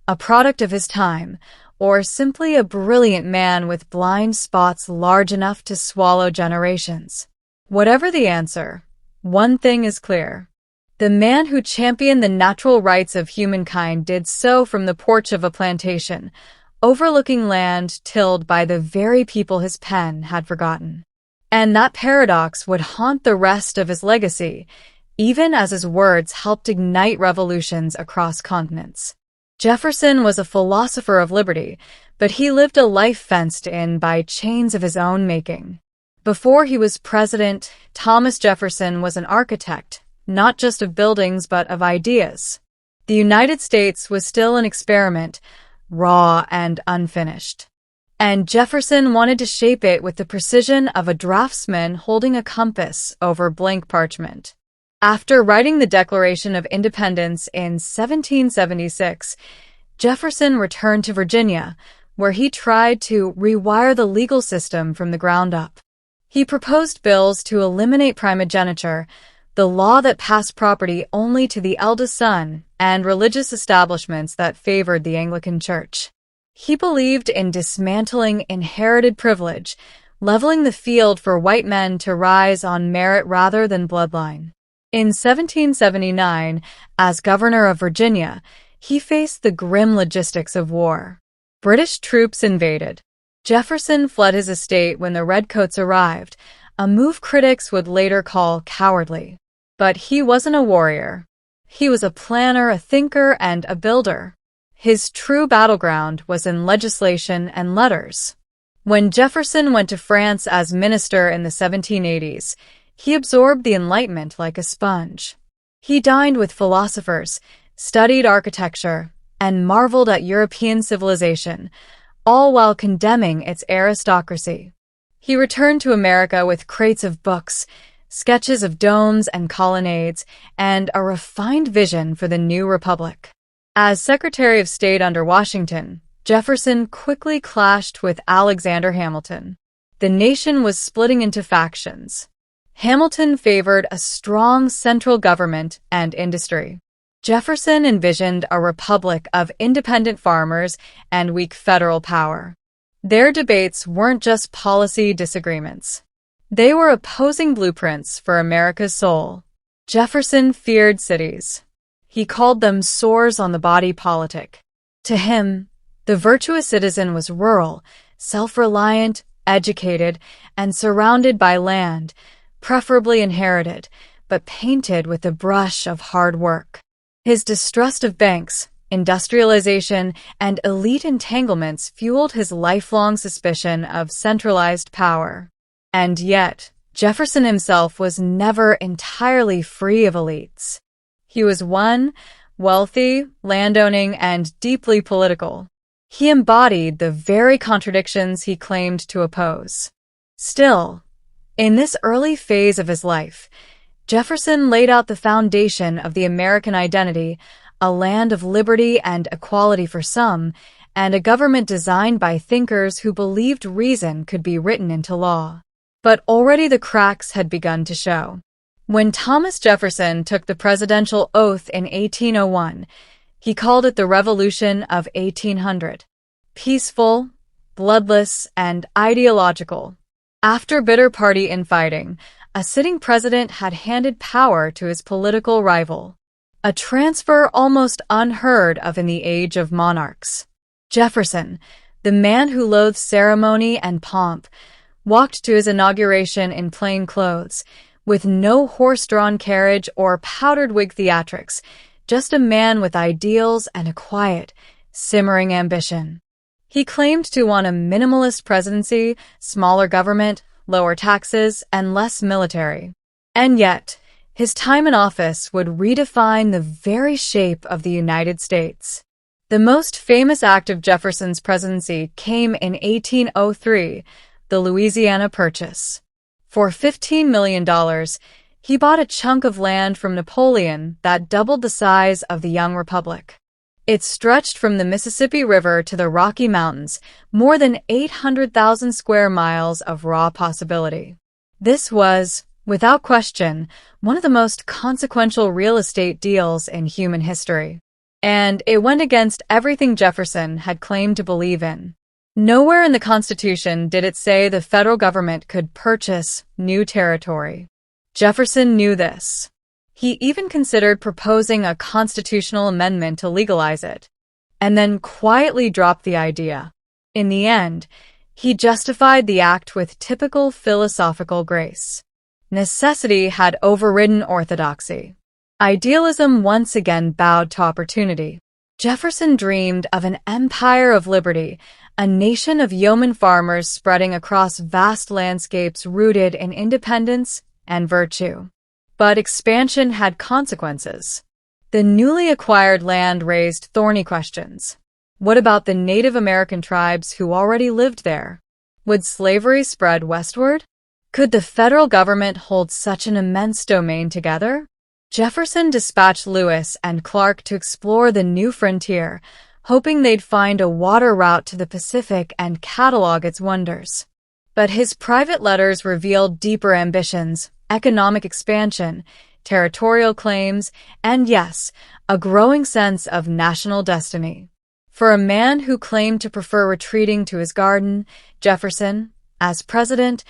a product of his time, or simply a brilliant man with blind spots large enough to swallow generations? Whatever the answer, one thing is clear. The man who championed the natural rights of humankind did so from the porch of a plantation, overlooking land tilled by the very people his pen had forgotten. And that paradox would haunt the rest of his legacy, even as his words helped ignite revolutions across continents. Jefferson was a philosopher of liberty, but he lived a life fenced in by chains of his own making. Before he was president, Thomas Jefferson was an architect, not just of buildings but of ideas. The United States was still an experiment, raw and unfinished. And Jefferson wanted to shape it with the precision of a draftsman holding a compass over blank parchment. After writing the Declaration of Independence in 1776, Jefferson returned to Virginia, where he tried to rewire the legal system from the ground up. He proposed bills to eliminate primogeniture, the law that passed property only to the eldest son, and religious establishments that favored the Anglican Church. He believed in dismantling inherited privilege, leveling the field for white men to rise on merit rather than bloodline. In 1779, as governor of Virginia, he faced the grim logistics of war. British troops invaded. Jefferson fled his estate when the Redcoats arrived, a move critics would later call cowardly. But he wasn't a warrior. He was a planner, a thinker, and a builder. His true battleground was in legislation and letters. When Jefferson went to France as minister in the 1780s, he absorbed the Enlightenment like a sponge. He dined with philosophers, studied architecture, and marveled at European civilization, all while condemning its aristocracy. He returned to America with crates of books, sketches of domes and colonnades, and a refined vision for the new republic. As Secretary of State under Washington, Jefferson quickly clashed with Alexander Hamilton. The nation was splitting into factions. Hamilton favored a strong central government and industry. Jefferson envisioned a republic of independent farmers and weak federal power. Their debates weren't just policy disagreements. They were opposing blueprints for America's soul. Jefferson feared cities. He called them sores on the body politic. To him, the virtuous citizen was rural, self-reliant, educated, and surrounded by land, preferably inherited, but painted with the brush of hard work. His distrust of banks, industrialization, and elite entanglements fueled his lifelong suspicion of centralized power. And yet, Jefferson himself was never entirely free of elites. He was wealthy, landowning, and deeply political. He embodied the very contradictions he claimed to oppose. Still, in this early phase of his life, Jefferson laid out the foundation of the American identity, a land of liberty and equality for some, and a government designed by thinkers who believed reason could be written into law. But already the cracks had begun to show. When Thomas Jefferson took the presidential oath in 1801, he called it the Revolution of 1800. Peaceful, bloodless, and ideological. After bitter party infighting, a sitting president had handed power to his political rival, a transfer almost unheard of in the age of monarchs. Jefferson, the man who loathed ceremony and pomp, walked to his inauguration in plain clothes, with no horse-drawn carriage or powdered wig theatrics, just a man with ideals and a quiet, simmering ambition. He claimed to want a minimalist presidency, smaller government, lower taxes, and less military. And yet, his time in office would redefine the very shape of the United States. The most famous act of Jefferson's presidency came in 1803, the Louisiana Purchase. For $15 million, he bought a chunk of land from Napoleon that doubled the size of the young republic. It stretched from the Mississippi River to the Rocky Mountains, more than 800,000 square miles of raw possibility. This was, without question, one of the most consequential real estate deals in human history. And it went against everything Jefferson had claimed to believe in. Nowhere in the Constitution did it say the federal government could purchase new territory. Jefferson knew this. He even considered proposing a constitutional amendment to legalize it, and then quietly dropped the idea. In the end, he justified the act with typical philosophical grace. Necessity had overridden orthodoxy. Idealism once again bowed to opportunity. Jefferson dreamed of an empire of liberty, a nation of yeoman farmers spreading across vast landscapes rooted in independence and virtue. But expansion had consequences. The newly acquired land raised thorny questions. What about the Native American tribes who already lived there? Would slavery spread westward? Could the federal government hold such an immense domain together? Jefferson dispatched Lewis and Clark to explore the new frontier, hoping they'd find a water route to the Pacific and catalog its wonders. But his private letters revealed deeper ambitions, economic expansion, territorial claims, and yes, a growing sense of national destiny. For a man who claimed to prefer retreating to his garden, Jefferson, as president,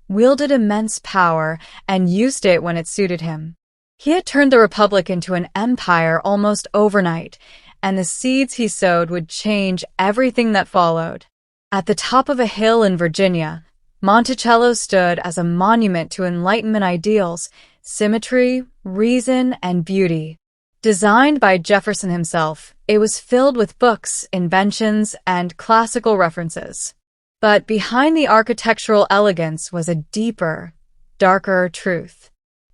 wielded immense power and used it when it suited him. He had turned the republic into an empire almost overnight, and the seeds he sowed would change everything that followed. At the top of a hill in Virginia, Monticello stood as a monument to Enlightenment ideals, symmetry, reason, and beauty. Designed by Jefferson himself, it was filled with books, inventions, and classical references. But behind the architectural elegance was a deeper, darker truth.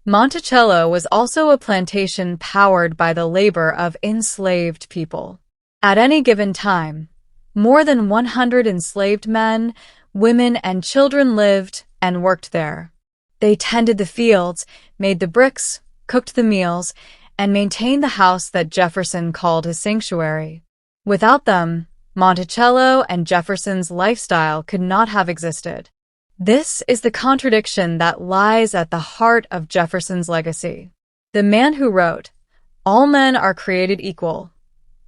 Monticello was also a plantation powered by the labor of enslaved people. At any given time, more than 100 enslaved men, Women and children lived and worked there. They tended the fields, made the bricks, cooked the meals, and maintained the house that Jefferson called his sanctuary. Without them, Monticello and Jefferson's lifestyle could not have existed. This is the contradiction that lies at the heart of Jefferson's legacy. The man who wrote, "All men are created equal,"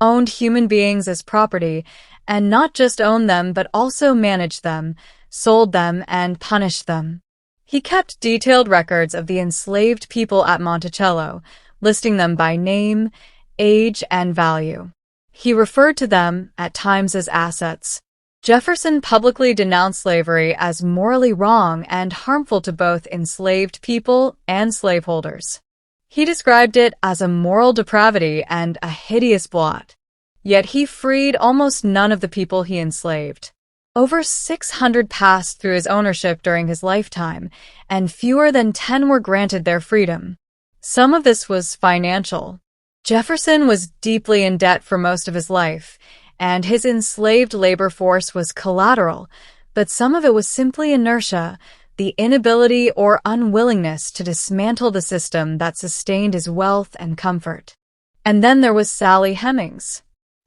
owned human beings as property, and not just owned them but also managed them, sold them, and punished them. He kept detailed records of the enslaved people at Monticello, listing them by name, age, and value. He referred to them, at times, as assets. Jefferson publicly denounced slavery as morally wrong and harmful to both enslaved people and slaveholders. He described it as a moral depravity and a hideous blot. Yet he freed almost none of the people he enslaved. Over 600 passed through his ownership during his lifetime, and fewer than 10 were granted their freedom. Some of this was financial. Jefferson was deeply in debt for most of his life, and his enslaved labor force was collateral, but some of it was simply inertia, the inability or unwillingness to dismantle the system that sustained his wealth and comfort. And then there was Sally Hemings.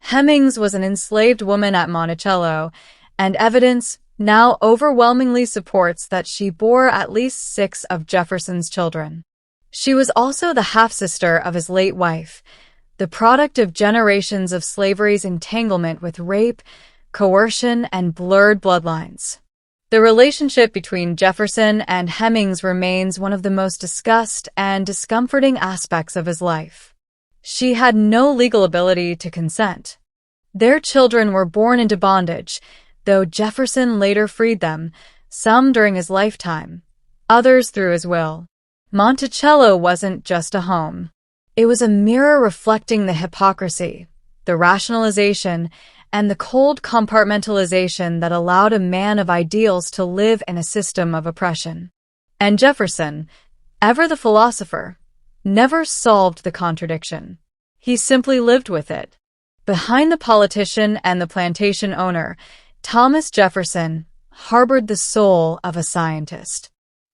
Hemings was an enslaved woman at Monticello, and evidence now overwhelmingly supports that she bore at least 6 of Jefferson's children. She was also the half-sister of his late wife, the product of generations of slavery's entanglement with rape, coercion, and blurred bloodlines. The relationship between Jefferson and Hemings remains one of the most discussed and discomforting aspects of his life. She had no legal ability to consent. Their children were born into bondage, though Jefferson later freed them, some during his lifetime, others through his will. Monticello wasn't just a home. It was a mirror reflecting the hypocrisy, the rationalization, and the cold compartmentalization that allowed a man of ideals to live in a system of oppression. And Jefferson, ever the philosopher, never solved the contradiction. He simply lived with it. Behind the politician and the plantation owner, Thomas Jefferson harbored the soul of a scientist.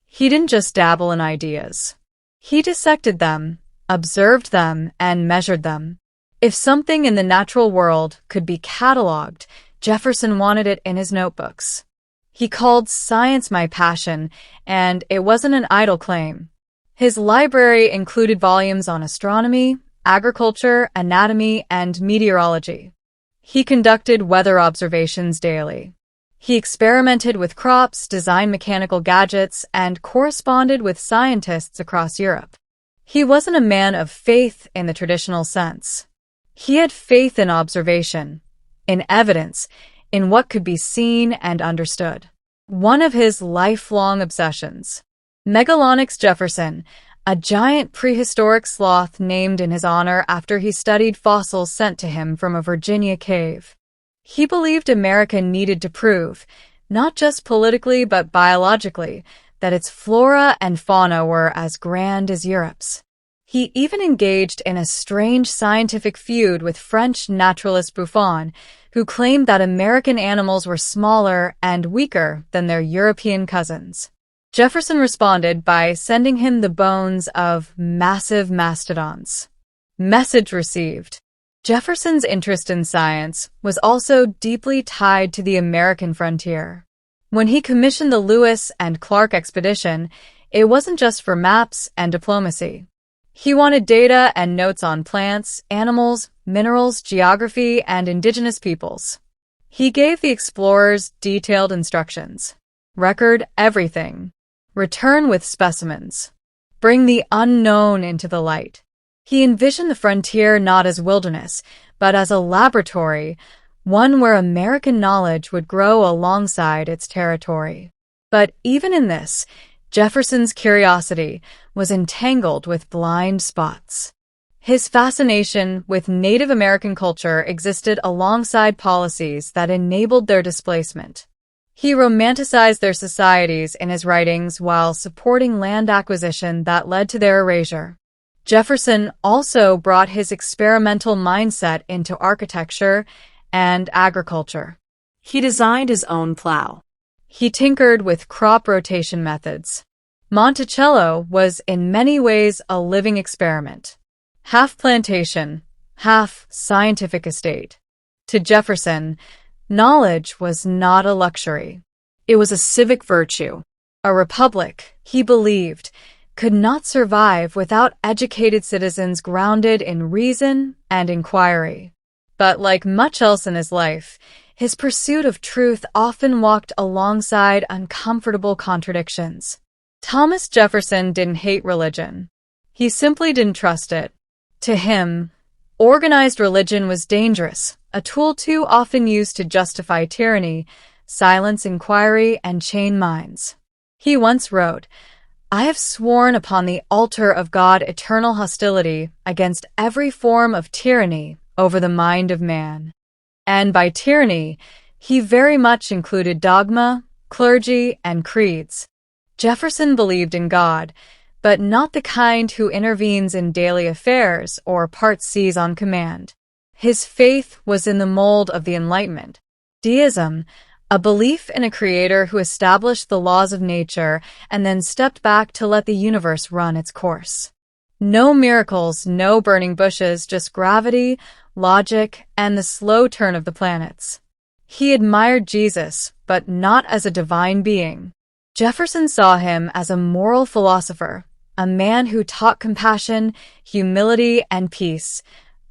He didn't just dabble in ideas. He dissected them, observed them, and measured them. If something in the natural world could be cataloged, Jefferson wanted it in his notebooks. He called science my passion, and it wasn't an idle claim. His library included volumes on astronomy, agriculture, anatomy, and meteorology. He conducted weather observations daily. He experimented with crops, designed mechanical gadgets, and corresponded with scientists across Europe. He wasn't a man of faith in the traditional sense. He had faith in observation, in evidence, in what could be seen and understood. One of his lifelong obsessions. Megalonyx Jefferson, a giant prehistoric sloth named in his honor after he studied fossils sent to him from a Virginia cave. He believed America needed to prove, not just politically but biologically, that its flora and fauna were as grand as Europe's. He even engaged in a strange scientific feud with French naturalist Buffon, who claimed that American animals were smaller and weaker than their European cousins. Jefferson responded by sending him the bones of massive mastodons. Message received. Jefferson's interest in science was also deeply tied to the American frontier. When he commissioned the Lewis and Clark expedition, it wasn't just for maps and diplomacy. He wanted data and notes on plants, animals, minerals, geography, and indigenous peoples. He gave the explorers detailed instructions. Record everything. Return with specimens. Bring the unknown into the light. He envisioned the frontier not as wilderness, but as a laboratory, one where American knowledge would grow alongside its territory. But even in this, Jefferson's curiosity was entangled with blind spots. His fascination with Native American culture existed alongside policies that enabled their displacement. He romanticized their societies in his writings while supporting land acquisition that led to their erasure. Jefferson also brought his experimental mindset into architecture and agriculture. He designed his own plow. He tinkered with crop rotation methods. Monticello was in many ways a living experiment. Half plantation, half scientific estate. To Jefferson, knowledge was not a luxury. It was a civic virtue. A republic, he believed, could not survive without educated citizens grounded in reason and inquiry. But like much else in his life, his pursuit of truth often walked alongside uncomfortable contradictions. Thomas Jefferson didn't hate religion. He simply didn't trust it. To him, organized religion was dangerous, a tool too often used to justify tyranny, silence inquiry, and chain minds. He once wrote, "I have sworn upon the altar of God eternal hostility against every form of tyranny over the mind of man." And by tyranny, he very much included dogma, clergy, and creeds. Jefferson believed in God, but not the kind who intervenes in daily affairs or parts seas on command. His faith was in the mold of the Enlightenment. Deism, a belief in a creator who established the laws of nature and then stepped back to let the universe run its course. No miracles, no burning bushes, just gravity, logic, and the slow turn of the planets. He admired Jesus, but not as a divine being. Jefferson saw him as a moral philosopher, a man who taught compassion, humility, and peace,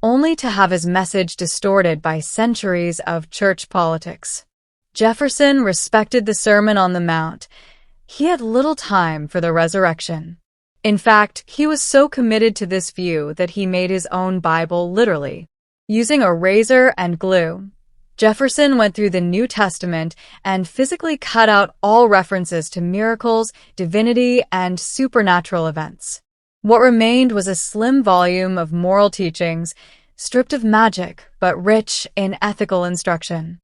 only to have his message distorted by centuries of church politics. Jefferson respected the Sermon on the Mount. He had little time for the resurrection. In fact, he was so committed to this view that he made his own Bible literally. Using a razor and glue, Jefferson went through the New Testament and physically cut out all references to miracles, divinity, and supernatural events. What remained was a slim volume of moral teachings, stripped of magic but rich in ethical instruction.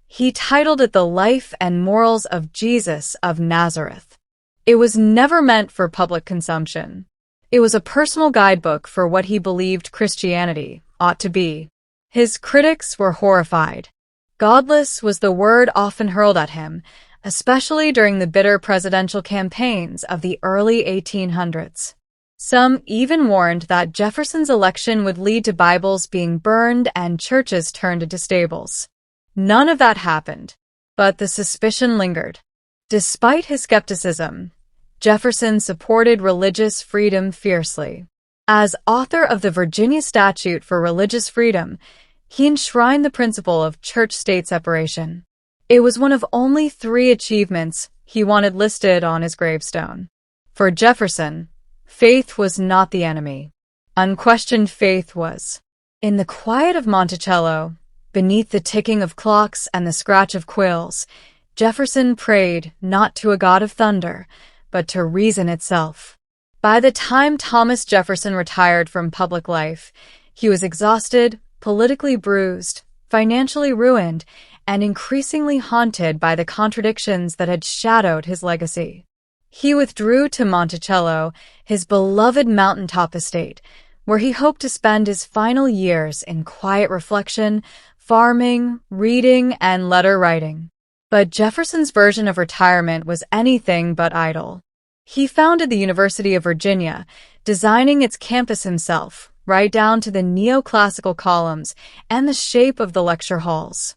He titled it The Life and Morals of Jesus of Nazareth. It was never meant for public consumption. It was a personal guidebook for what he believed Christianity ought to be. His critics were horrified. Godless was the word often hurled at him, especially during the bitter presidential campaigns of the early 1800s. Some even warned that Jefferson's election would lead to Bibles being burned and churches turned into stables. None of that happened, but the suspicion lingered. Despite his skepticism, Jefferson supported religious freedom fiercely. As author of the Virginia Statute for Religious Freedom, he enshrined the principle of church-state separation. It was one of only 3 achievements he wanted listed on his gravestone. For Jefferson, faith was not the enemy. Unquestioned faith was. In the quiet of Monticello, beneath the ticking of clocks and the scratch of quills, Jefferson prayed not to a god of thunder, but to reason itself. By the time Thomas Jefferson retired from public life, he was exhausted, politically bruised, financially ruined, and increasingly haunted by the contradictions that had shadowed his legacy. He withdrew to Monticello, his beloved mountaintop estate, where he hoped to spend his final years in quiet reflection, farming, reading, and letter writing. But Jefferson's version of retirement was anything but idle. He founded the University of Virginia, designing its campus himself, right down to the neoclassical columns and the shape of the lecture halls.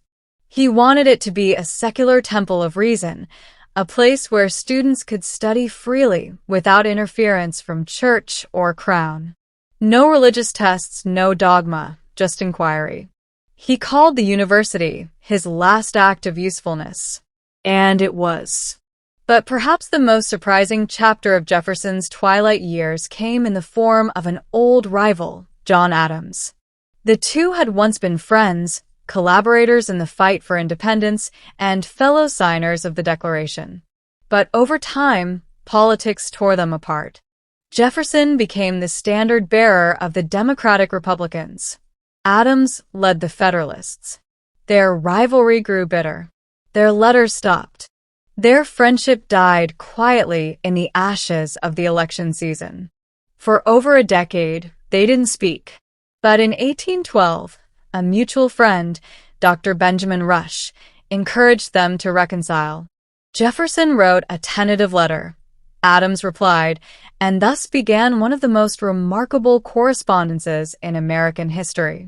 He wanted it to be a secular temple of reason, a place where students could study freely without interference from church or crown. No religious tests, no dogma, just inquiry. He called the university his last act of usefulness. And it was. But perhaps the most surprising chapter of Jefferson's twilight years came in the form of an old rival, John Adams. The two had once been friends, collaborators in the fight for independence, and fellow signers of the Declaration. But over time, politics tore them apart. Jefferson became the standard-bearer of the Democratic Republicans. Adams led the Federalists. Their rivalry grew bitter. Their letters stopped. Their friendship died quietly in the ashes of the election season. For over a decade, they didn't speak. But in 1812, a mutual friend, Dr. Benjamin Rush, encouraged them to reconcile. Jefferson wrote a tentative letter. Adams replied, and thus began one of the most remarkable correspondences in American history.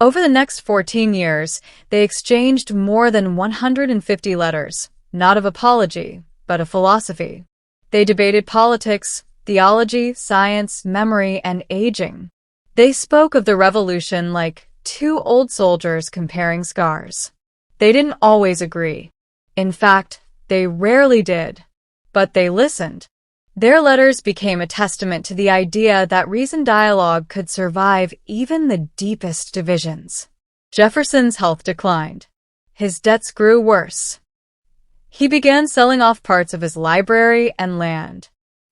Over the next 14 years, they exchanged more than 150 letters, not of apology, but of philosophy. They debated politics, theology, science, memory, and aging. They spoke of the Revolution like two old soldiers comparing scars. They didn't always agree. In fact, they rarely did. But they listened. Their letters became a testament to the idea that reasoned dialogue could survive even the deepest divisions. Jefferson's health declined. His debts grew worse. He began selling off parts of his library and land.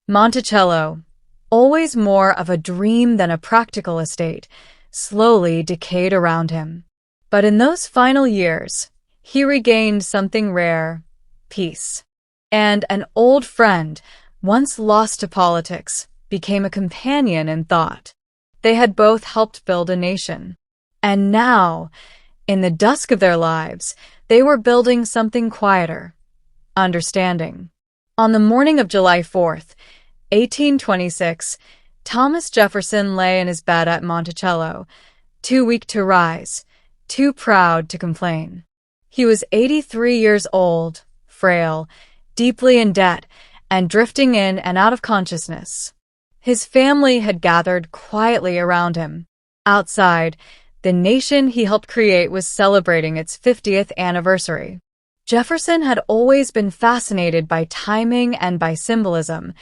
Monticello, always more of a dream than a practical estate, slowly decayed around him. But in those final years, he regained something rare: peace. And an old friend, once lost to politics, became a companion in thought. They had both helped build a nation. And now, in the dusk of their lives, they were building something quieter: understanding. On the morning of July 4th, 1826, Thomas Jefferson lay in his bed at Monticello, too weak to rise, too proud to complain. He was 83 years old, frail, deeply in debt, and drifting in and out of consciousness. His family had gathered quietly around him. Outside, the nation he helped create was celebrating its 50th anniversary. Jefferson had always been fascinated by timing and by symbolism,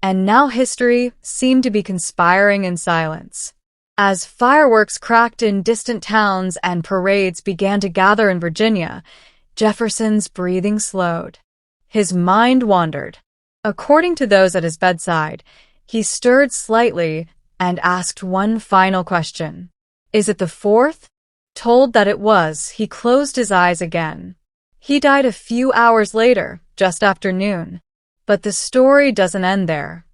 and now history seemed to be conspiring in silence. As fireworks cracked in distant towns and parades began to gather in Virginia, Jefferson's breathing slowed. His mind wandered. According to those at his bedside, he stirred slightly and asked one final question. "Is it the 4th?" Told that it was, he closed his eyes again. He died a few hours later, just after noon. But the story doesn't end there.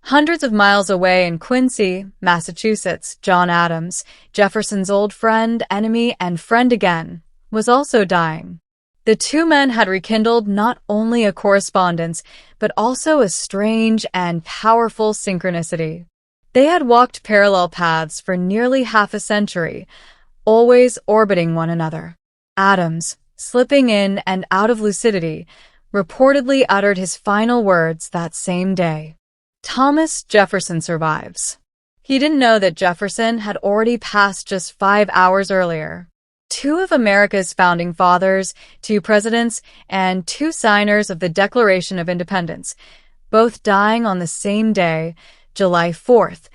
Hundreds of miles away in Quincy, Massachusetts, John Adams, Jefferson's old friend, enemy, and friend again, was also dying. The two men had rekindled not only a correspondence, but also a strange and powerful synchronicity. They had walked parallel paths for nearly half a century, always orbiting one another. Adams, slipping in and out of lucidity, reportedly uttered his final words that same day. Thomas Jefferson survives. He didn't know that Jefferson had already passed just 5 hours earlier. Two of America's founding fathers, two presidents, and two signers of the Declaration of Independence, both dying on the same day, July 4th,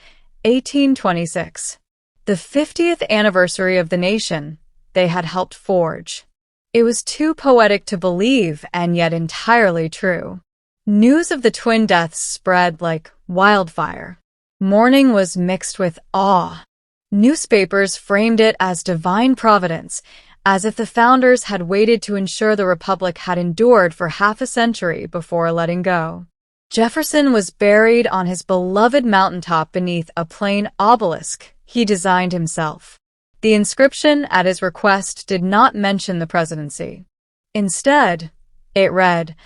1826. The 50th anniversary of the nation they had helped forge. It was too poetic to believe, and yet entirely true. News of the twin deaths spread like wildfire. Mourning was mixed with awe. Newspapers framed it as divine providence, as if the founders had waited to ensure the republic had endured for half a century before letting go. Jefferson was buried on his beloved mountaintop beneath a plain obelisk he designed himself. The inscription at his request did not mention the presidency. Instead, it read,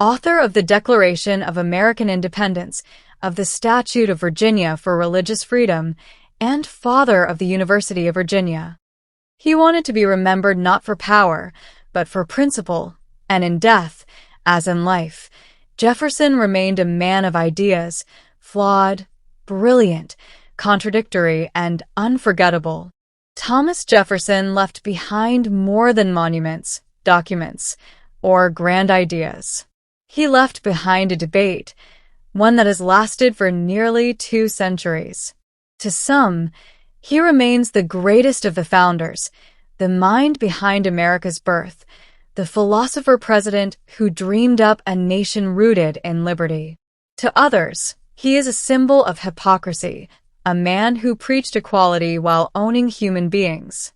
"Author of the Declaration of American Independence, of the Statute of Virginia for Religious Freedom, and father of the University of Virginia." He wanted to be remembered not for power, but for principle, and in death, as in life, Jefferson remained a man of ideas, flawed, brilliant, contradictory, and unforgettable. Thomas Jefferson left behind more than monuments, documents, or grand ideas. He left behind a debate, one that has lasted for nearly 2 centuries. To some, he remains the greatest of the founders, the mind behind America's birth, the philosopher-president who dreamed up a nation rooted in liberty. To others, he is a symbol of hypocrisy, a man who preached equality while owning human beings.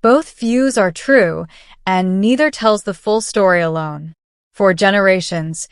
Both views are true, and neither tells the full story alone. For generations,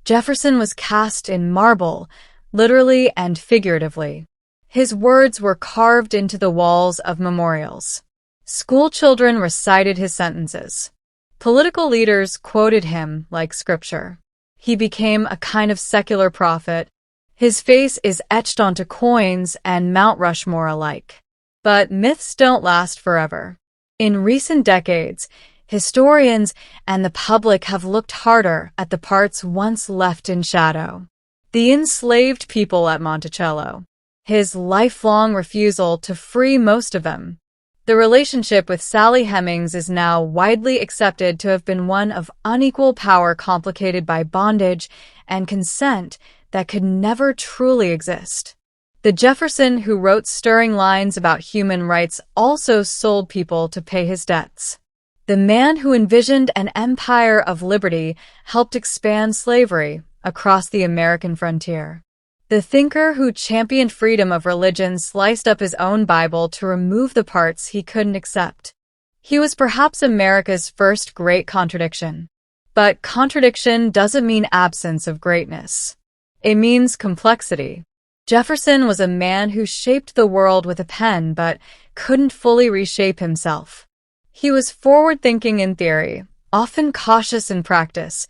Jefferson was cast in marble, literally and figuratively. His words were carved into the walls of memorials. School children recited his sentences. Political leaders quoted him like scripture. He became a kind of secular prophet. His face is etched onto coins and Mount Rushmore alike. But myths don't last forever. In recent decades, historians and the public have looked harder at the parts once left in shadow. The enslaved people at Monticello. His lifelong refusal to free most of them. The relationship with Sally Hemings is now widely accepted to have been one of unequal power complicated by bondage and consent that could never truly exist. The Jefferson who wrote stirring lines about human rights also sold people to pay his debts. The man who envisioned an empire of liberty helped expand slavery across the American frontier. The thinker who championed freedom of religion sliced up his own Bible to remove the parts he couldn't accept. He was perhaps America's first great contradiction. But contradiction doesn't mean absence of greatness. It means complexity. Jefferson was a man who shaped the world with a pen but couldn't fully reshape himself. He was forward-thinking in theory, often cautious in practice,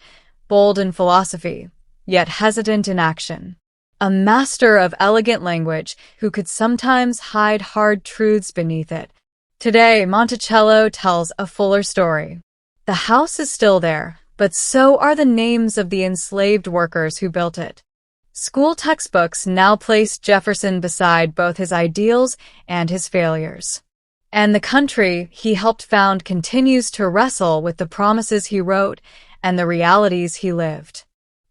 bold in philosophy, yet hesitant in action. A master of elegant language who could sometimes hide hard truths beneath it. Today, Monticello tells a fuller story. The house is still there, but so are the names of the enslaved workers who built it. School textbooks now place Jefferson beside both his ideals and his failures. And the country he helped found continues to wrestle with the promises he wrote and the realities he lived.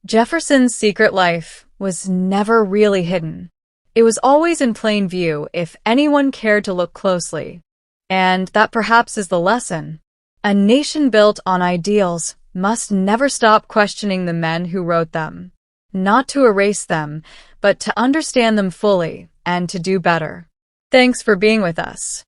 Jefferson's secret life was never really hidden. It was always in plain view if anyone cared to look closely. And that perhaps is the lesson. A nation built on ideals must never stop questioning the men who wrote them. Not to erase them, but to understand them fully and to do better. Thanks for being with us.